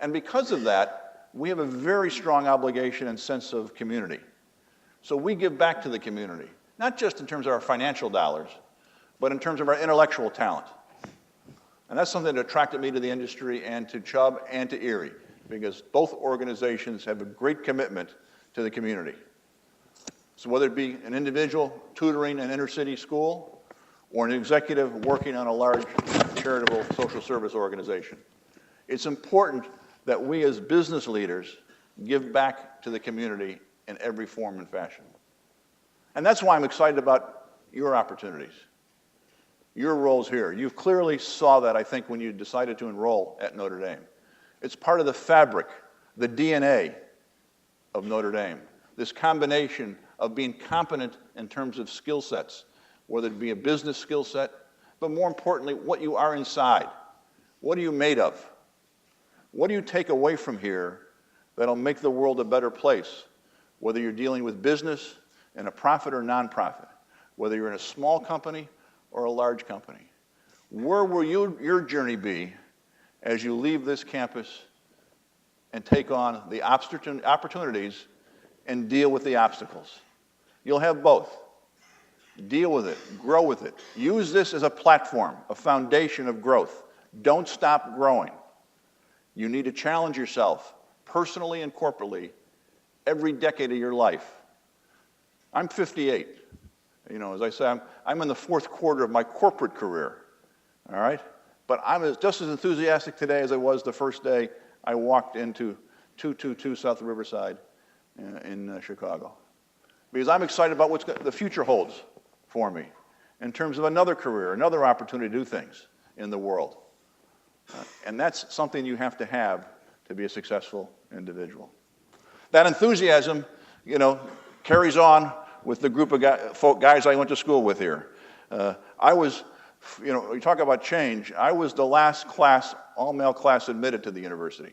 And because of that, we have a very strong obligation and sense of community. So we give back to the community, not just in terms of our financial dollars, but in terms of our intellectual talent. And that's something that attracted me to the industry and to Chubb and to Erie, because both organizations have a great commitment to the community. So whether it be an individual tutoring an inner-city school or an executive working on a large charitable social service organization, it's important that we as business leaders give back to the community in every form and fashion. And that's why I'm excited about your opportunities, your roles here. You clearly saw that, I think, when you decided to enroll at Notre Dame. It's part of the fabric, the DNA of Notre Dame, this combination of being competent in terms of skill sets, whether it be a business skill set, but more importantly, what you are inside. What are you made of? What do you take away from here that'll make the world a better place, whether you're dealing with business and a profit or nonprofit, whether you're in a small company or a large company? Where will your journey be as you leave this campus and take on the opportunities and deal with the obstacles? You'll have both. Deal with it, grow with it. Use this as a platform, a foundation of growth. Don't stop growing. You need to challenge yourself personally and corporately every decade of your life. I'm 58. As I say, I'm in the fourth quarter of my corporate career, all right? But I'm just as enthusiastic today as I was the first day I walked into 222 South Riverside in Chicago. Because I'm excited about what the future holds for me in terms of another career, another opportunity to do things in the world. And that's something you have to be a successful individual. That enthusiasm, carries on with the group of guys I went to school with here. I was, you talk about change, I was the last class, all-male class admitted to the university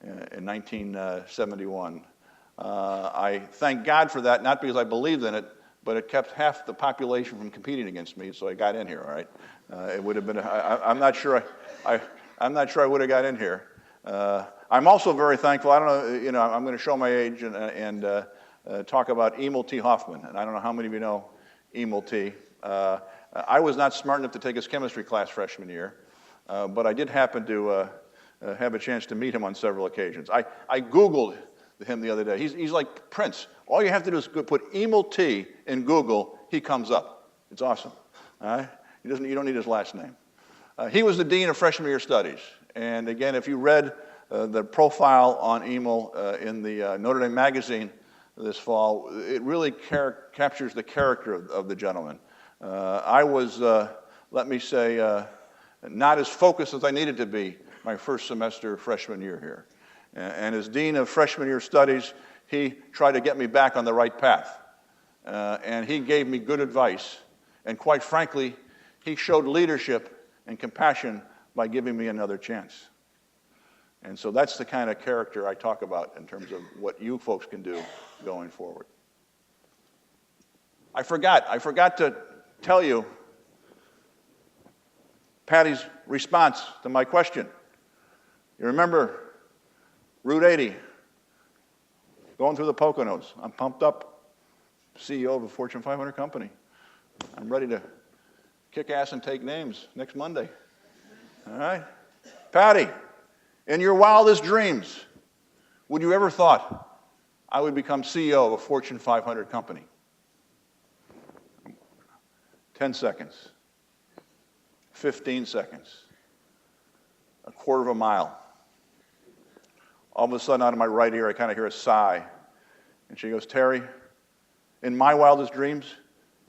in 1971. I thank God for that, not because I believed in it, but it kept half the population from competing against me, so I got in here, all right? It would have been, I'm not sure I would have got in here. I'm also very thankful, I don't know, I'm going to show my age and talk about Emil T. Hoffman, and I don't know how many of you know Emil T. I was not smart enough to take his chemistry class freshman year, but I did happen to have a chance to meet him on several occasions. I Googled him the other day. He's like Prince. All you have to do is put Emil T. in Google, he comes up. It's awesome. All right? You don't need his last name. He was the dean of freshman year studies. And again, if you read the profile on Emil in the Notre Dame magazine this fall, it really captures the character of the gentleman. I was, let me say, not as focused as I needed to be my first semester freshman year here. And as dean of freshman year studies, he tried to get me back on the right path. And he gave me good advice. And quite frankly, he showed leadership and compassion by giving me another chance. And so that's the kind of character I talk about in terms of what you folks can do going forward. I forgot to tell you Patty's response to my question. You remember Route 80, going through the Poconos. I'm pumped up, CEO of a Fortune 500 company. I'm ready to kick ass and take names next Monday. All right? Patty, in your wildest dreams, would you ever thought I would become CEO of a Fortune 500 company? 10 seconds, 15 seconds, a quarter of a mile. All of a sudden, out of my right ear, I kind of hear a sigh. And she goes, Terry, in my wildest dreams,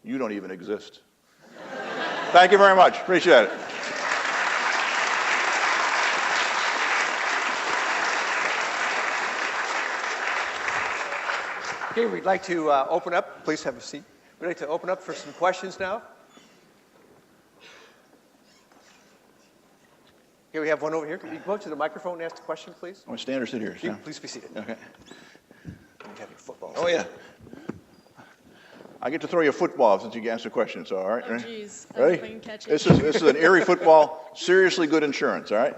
You don't even exist. Thank you very much. Appreciate it. Okay, we'd like to open up. Please have a seat. We'd like to open up for some questions now. Okay, we have one over here. Could you go up to the microphone and ask the question, please? I want to stand or sit here? You, please be seated. Okay. You have your football. Oh, yeah. I get to throw you a football since you asked a question, so all right? Oh, jeez. Ready? I can catch it. This is an Erie football, seriously good insurance, all right?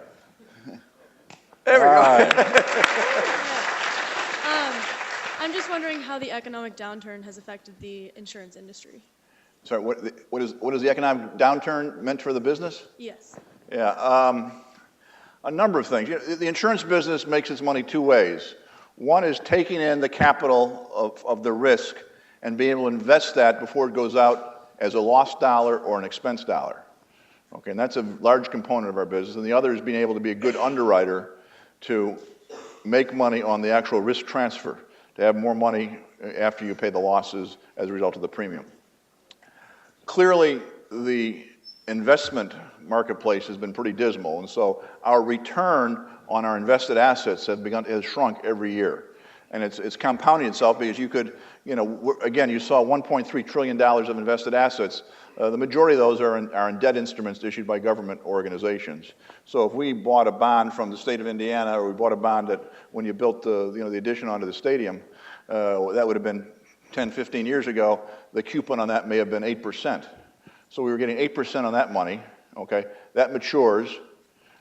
There we go. I'm just wondering how the economic downturn has affected the insurance industry. Sorry, what is the economic downturn meant for the business? Yes. Yeah, a number of things. You know, the insurance business makes its money two ways. One is taking in the capital of the risk and being able to invest that before it goes out as a lost dollar or an expense dollar. Okay, and that's a large component of our business. And the other is being able to be a good underwriter to make money on the actual risk transfer, to have more money after you pay the losses as a result of the premium. Clearly, the investment marketplace has been pretty dismal, and so our return on our invested assets has shrunk every year. And it's compounding itself because you could, you know, again, you saw $1.3 trillion of invested assets. The majority of those are in debt instruments issued by government organizations. So if we bought a bond from the state of Indiana, or we bought a bond that when you built the addition onto the stadium, that would have been 10, 15 years ago, the coupon on that may have been 8%. So we were getting 8% on that money, okay? That matures.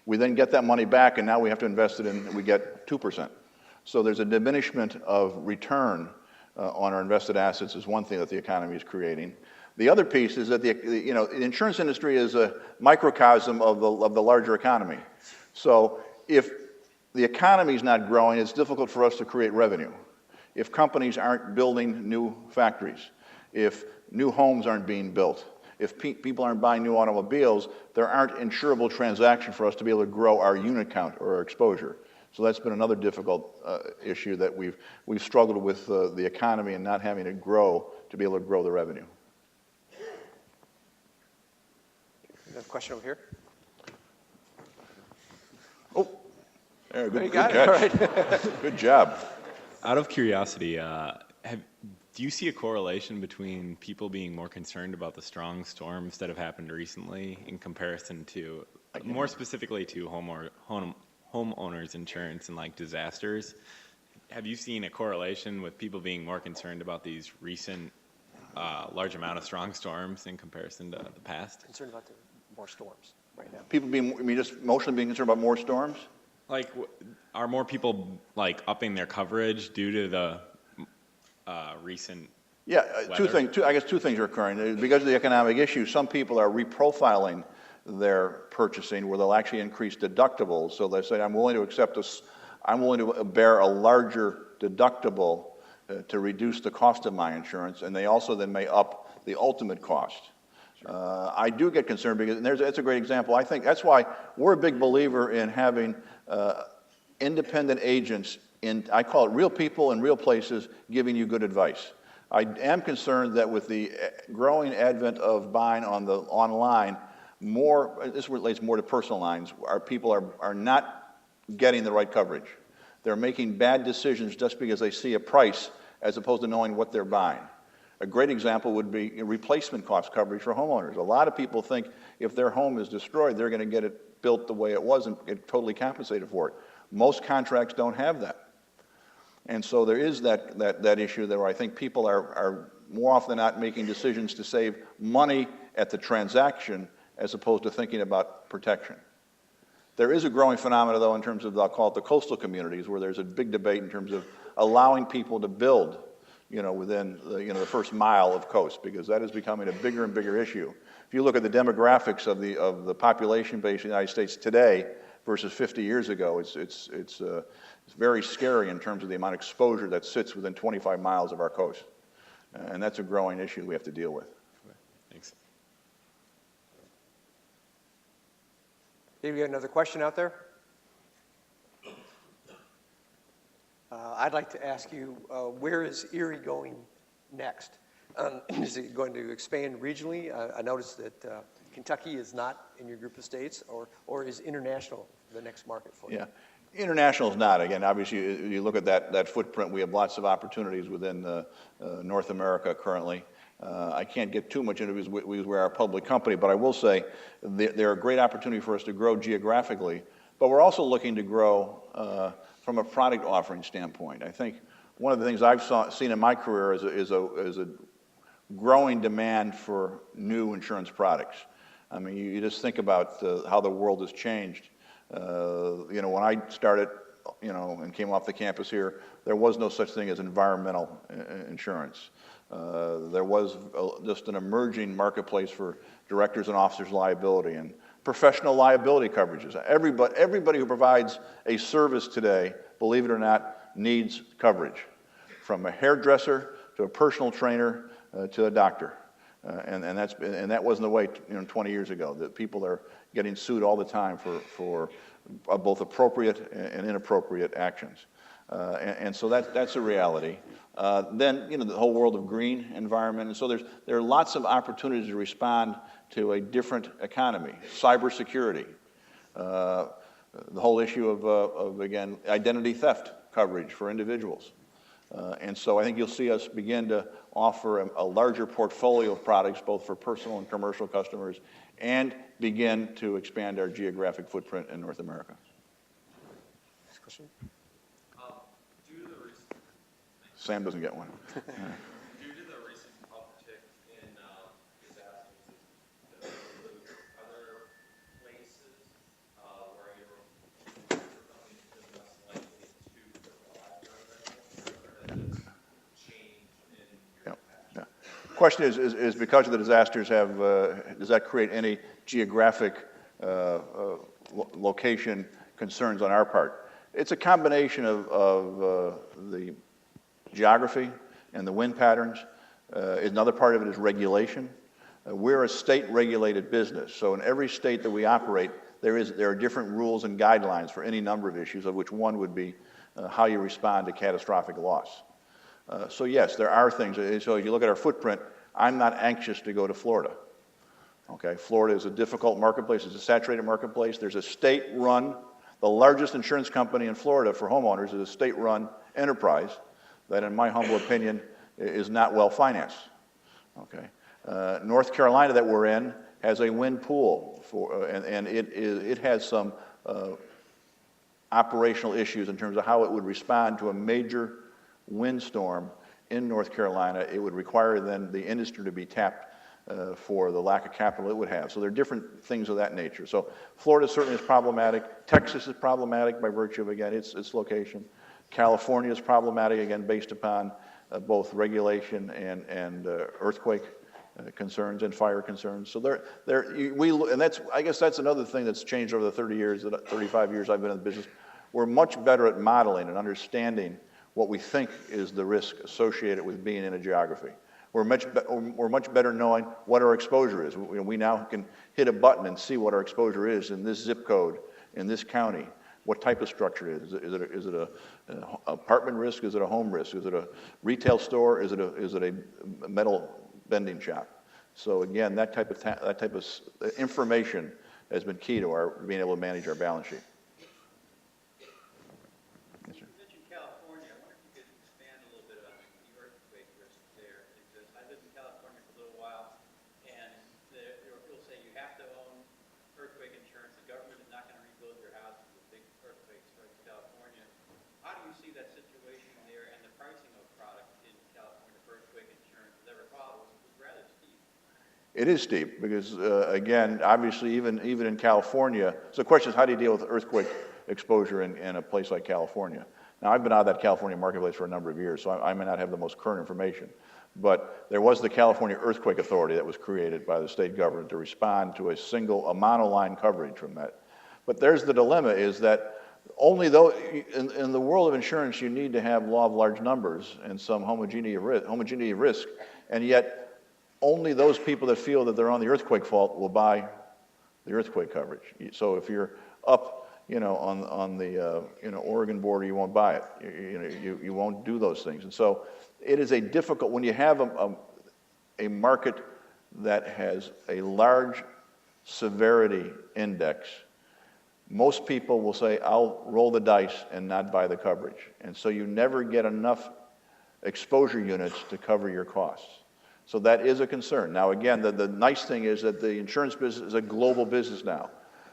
We then get that money back, and now we have to invest it in, we get 2%. So there's a diminishment of return on our invested assets is one thing that the economy is creating. The other piece is that the insurance industry is a microcosm of the larger economy. So if the economy is not growing, it's difficult for us to create revenue. If companies aren't building new factories, if new homes aren't being built, if people aren't buying new automobiles, there aren't insurable transactions for us to be able to grow our unit count or our exposure. So that's been another difficult issue that we've struggled with the economy and not having it grow to be able to grow the revenue. Another question over here. Oh, there, good catch. All right. Good job. Out of curiosity, do you see a correlation between people being more concerned about the strong storms that have happened recently in comparison to, more specifically to homeowners insurance and like disasters? Have you seen a correlation with people being more concerned about these recent large amount of strong storms in comparison to the past? Concerned about the more storms right now. People just emotionally being concerned about more storms? Like, are more people like upping their coverage due to the recent weather? I guess two things are occurring. Because of the economic issue, some people are reprofiling their purchasing where they'll actually increase deductibles. So they say, I'm willing to bear a larger deductible to reduce the cost of my insurance, and they also then may up the ultimate cost. I do get concerned because that's a great example. I think that's why we're a big believer in having independent agents I call it real people in real places giving you good advice. I am concerned that with the growing advent of buying online, this relates more to personal lines, our people are not getting the right coverage. They're making bad decisions just because they see a price as opposed to knowing what they're buying. A great example would be replacement cost coverage for homeowners. A lot of people think if their home is destroyed, they're going to get it built the way it was and get totally compensated for it. Most contracts don't have that. And so there is that issue there where I think people are more often than not making decisions to save money at the transaction as opposed to thinking about protection. There is a growing phenomenon, though, in terms of, I'll call it the coastal communities, where there's a big debate in terms of allowing people to build, within the first mile of coast, because that is becoming a bigger and bigger issue. If you look at the demographics of the population base in the United States today versus 50 years ago, it's very scary in terms of the amount of exposure that sits within 25 miles of our coast. And that's a growing issue we have to deal with. Thanks. Maybe we got another question out there? I'd like to ask you, where is Erie going next? Is it going to expand regionally? I noticed that Kentucky is not in your group of states, or is international the next market for you? Yeah. International is not. Again, obviously, you look at that footprint, we have lots of opportunities within North America currently. I can't get too much into it because we're a public company, but I will say they're a great opportunity for us to grow geographically, but we're also looking to grow from a product offering standpoint. I think one of the things I've seen in my career is a growing demand for new insurance products. I mean, you just think about how the world has changed. When I started, and came off the campus here, there was no such thing as environmental insurance. There was just an emerging marketplace for directors and officers liability and professional liability coverages. Everybody who provides a service today, believe it or not, needs coverage, from a hairdresser to a personal trainer to a doctor. And that wasn't the way 20 years ago. That people are getting sued all the time for both appropriate and inappropriate actions. And so that's a reality. Then the whole world of green environment, and so there are lots of opportunities to respond to a different economy. Cybersecurity, the whole issue of again identity theft coverage for individuals. And so I think you'll see us begin to offer a larger portfolio of products, both for personal and commercial customers, and begin to expand our geographic footprint in North America. Next question. Due to the recent Sam doesn't get one. due to the recent uptick in disasters, are there places where your company is less likely to provide residential, or has it changed in your Yeah. Question is because of the disasters, does that create any geographic location concerns on our part? It's a combination of the geography and the wind patterns. Another part of it is regulation. We're a state-regulated business, so in every state that we operate, there are different rules and guidelines for any number of issues, of which one would be how you respond to catastrophic loss. So yes, there are things. So if you look at our footprint, I'm not anxious to go to Florida. Okay, Florida is a difficult marketplace. It's a saturated marketplace. There's a state-run, the largest insurance company in Florida for homeowners is a state-run enterprise that, in my humble opinion, is not well financed. Okay, North Carolina that we're in has a wind pool and it has some operational issues in terms of how it would respond to a major windstorm in North Carolina. It would require then the industry to be tapped for the lack of capital it would have. So there are different things of that nature. So Florida certainly is problematic. Texas is problematic by virtue of, again, its location. California is problematic, again, based upon both regulation and earthquake concerns and fire concerns. So I guess that's another thing that's changed over the 35 years I've been in the business. We're much better at modeling and understanding what we think is the risk associated with being in a geography. We're much better knowing what our exposure is. We now can hit a button and see what our exposure is in this zip code, in this county, what type of structure it is. Is it an apartment risk? Is it a home risk? Is it a retail store? Is it a metal bending shop? So again, that type of information has been key to our being able to manage our balance sheet. It is steep because, again, obviously even in California, so the question is how do you deal with earthquake exposure in a place like California? Now, I've been out of that California marketplace for a number of years, so I may not have the most current information, but there was the California Earthquake Authority that was created by the state government to respond to a monoline coverage from that. But there's the dilemma is that only though, in the world of insurance, you need to have law of large numbers and some homogeneity of risk, and yet only those people that feel that they're on the earthquake fault will buy the earthquake coverage. So if you're up, on the Oregon border, you won't buy it. You won't do those things. And so it is a difficult when you have a market that has a large severity index, most people will say, I'll roll the dice and not buy the coverage. And so you never get enough exposure units to cover your costs. So that is a concern. Now, again, the nice thing is that the insurance business is a global business now.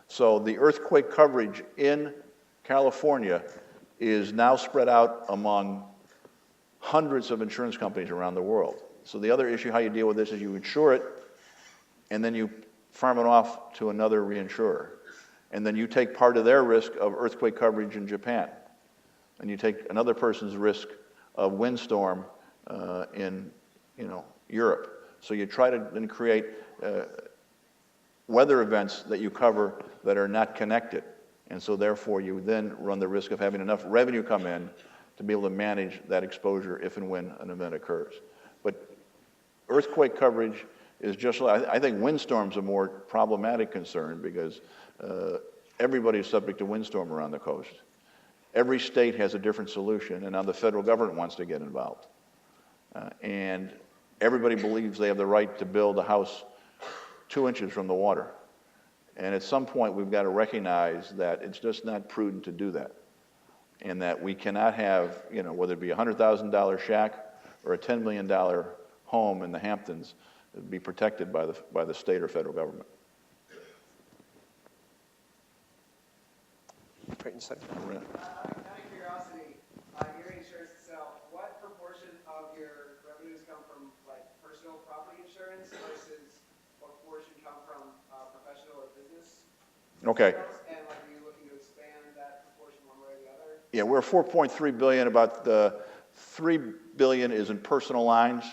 So the earthquake coverage in California is now spread out among hundreds of insurance companies around the world. So the other issue how you deal with this is you insure it, and then you farm it off to another reinsurer. And then you take part of their risk of earthquake coverage in Japan. And you take another person's risk of windstorm in Europe. So you try to then create weather events that you cover that are not connected. And so therefore you then run the risk of having enough revenue come in to be able to manage that exposure if and when an event occurs. But earthquake coverage is just like, I think windstorms are more problematic concern because everybody is subject to windstorm around the coast. Every state has a different solution, and now the federal government wants to get involved. And everybody believes they have the right to build a house 2 inches from the water. And at some point, we've got to recognize that it's just not prudent to do that. And that we cannot have, whether it be a $100,000 shack or a $10 million home in the Hamptons, be protected by the state or federal government. Right in center. Out of curiosity, Erie Insurance itself, what proportion of your revenues come from personal property insurance versus what portion come from professional or business? Okay. And are you looking to expand that proportion one way or the other? Yeah, we're $4.3 billion. About $3 billion is in personal lines,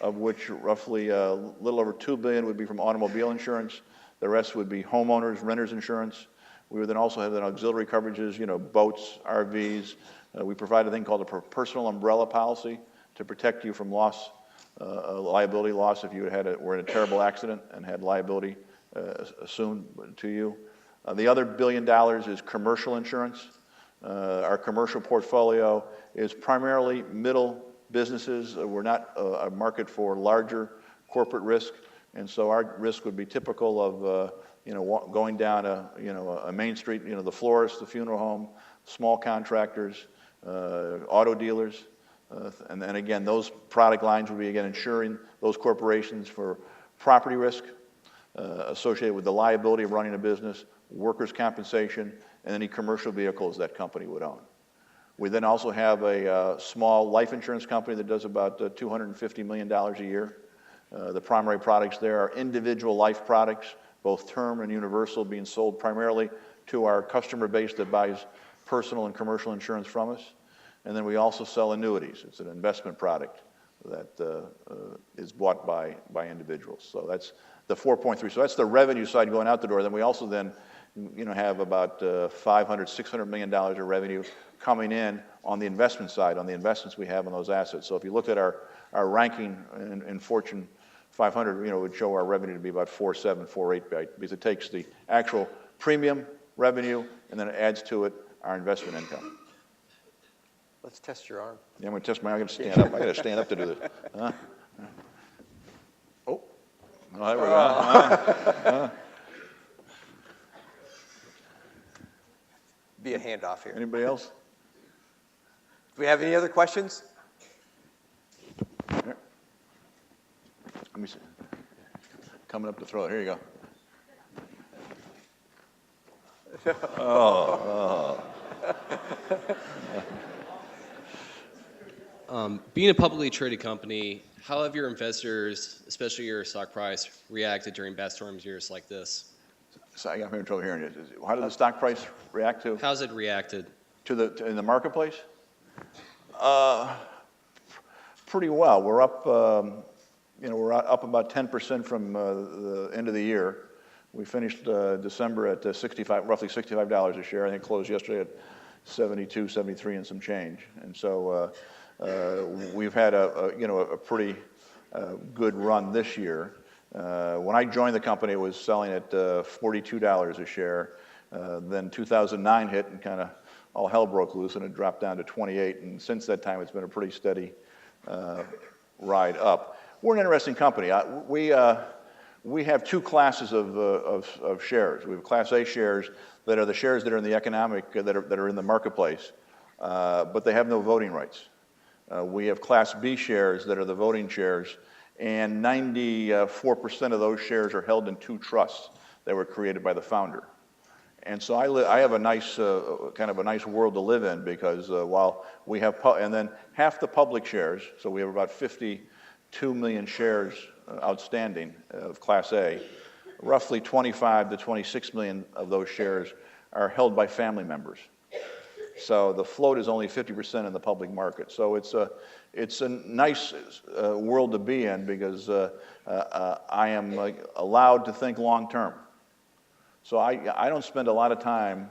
of which roughly a little over $2 billion would be from automobile insurance. The rest would be homeowners, renters insurance. We would then also have auxiliary coverages, boats, RVs. We provide a thing called a personal umbrella policy to protect you from loss, liability loss if you were in a terrible accident and had liability assumed to you. The other $1 billion is commercial insurance. Our commercial portfolio is primarily middle businesses. We're not a market for larger corporate risk, and so our risk would be typical of going down a main street, the florist, the funeral home, small contractors, auto dealers, and then again, those product lines would be again insuring those corporations for property risk associated with the liability of running a business, workers' compensation, and any commercial vehicles that company would own. We then also have a small life insurance company that does about $250 million a year. The primary products there are individual life products, both term and universal, being sold primarily to our customer base that buys personal and commercial insurance from us. And then we also sell annuities. It's an investment product that is bought by individuals. So that's the 4.3. So that's the revenue side going out the door. Then we also then have about $500, $600 million of revenue coming in on the investment side, on the investments we have in those assets. So if you look at our ranking in Fortune 500, it would show our revenue to be about 4.7, 4.8, because it takes the actual premium revenue and then it adds to it our investment income. Let's test your arm. Yeah, I'm going to test my arm. I got to stand up. I got to stand up to do this. Oh, there we go. Be a handoff here. Anybody else? Do we have any other questions? Here. Let me see. Coming up to throw it. Here you go. Being a publicly traded company, how have your investors, especially your stock price, reacted during bad storm years like this? So I got trouble hearing it. How did the stock price react to? How's it reacted? In the marketplace? Pretty well. We're up, we're up about 10% from the end of the year. We finished December at roughly $65 a share. I think it closed yesterday at 72, 73 and some change. And so we've had a pretty good run this year. When I joined the company, it was selling at $42 a share. Then 2009 hit and kind of all hell broke loose and it dropped down to 28. And since that time, it's been a pretty steady ride up. we're an interesting company. We have two classes of shares. We have Class A shares that are the shares that are in the economic, that are in the marketplace, but they have no voting rights. We have Class B shares that are the voting shares, and 94% of those shares are held in two trusts that were created by the founder. And so I have a nice, kind of a nice world to live in, because while we have, and then half the public shares, so we have about 52 million shares outstanding of Class A, roughly 25 to 26 million of those shares are held by family members. So the float is only 50% in the public market. So it's a nice world to be in, because I am allowed to think long term. So I don't spend a lot of time,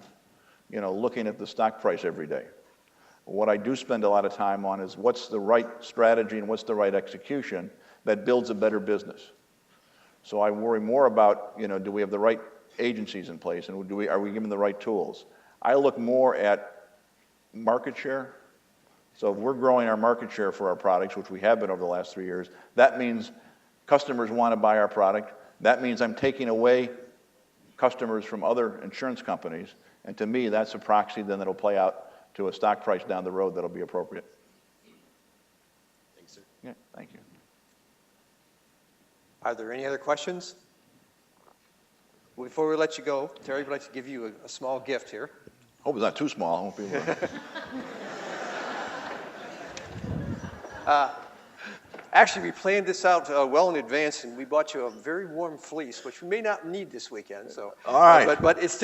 looking at the stock price every day. What I do spend a lot of time on is what's the right strategy and what's the right execution that builds a better business. So I worry more about, do we have the right agencies in place, and are we given the right tools? I look more at market share. So if we're growing our market share for our products, which we have been over the last 3 years, that means customers want to buy our product. That means I'm taking away customers from other insurance companies, and to me, that's a proxy then that'll play out to a stock price down the road that'll be appropriate. Thanks, sir. Yeah, thank you. Are there any other questions? Before we let you go, Terry would like to give you a small gift here. Hope it's not too small. I won't be able to. Actually, we planned this out well in advance, and we bought you a very warm fleece, which we may not need this weekend. So, all right. But it's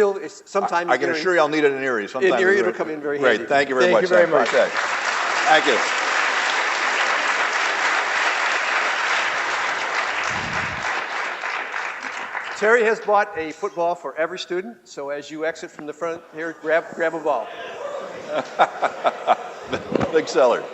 sometime. I can assure you I'll need it in Erie. In Erie, it'll come in very handy. Great. Thank you very much. Thank you very much. Thank you. Terry has bought a football for every student, so as you exit from the front here, grab a ball. Big seller.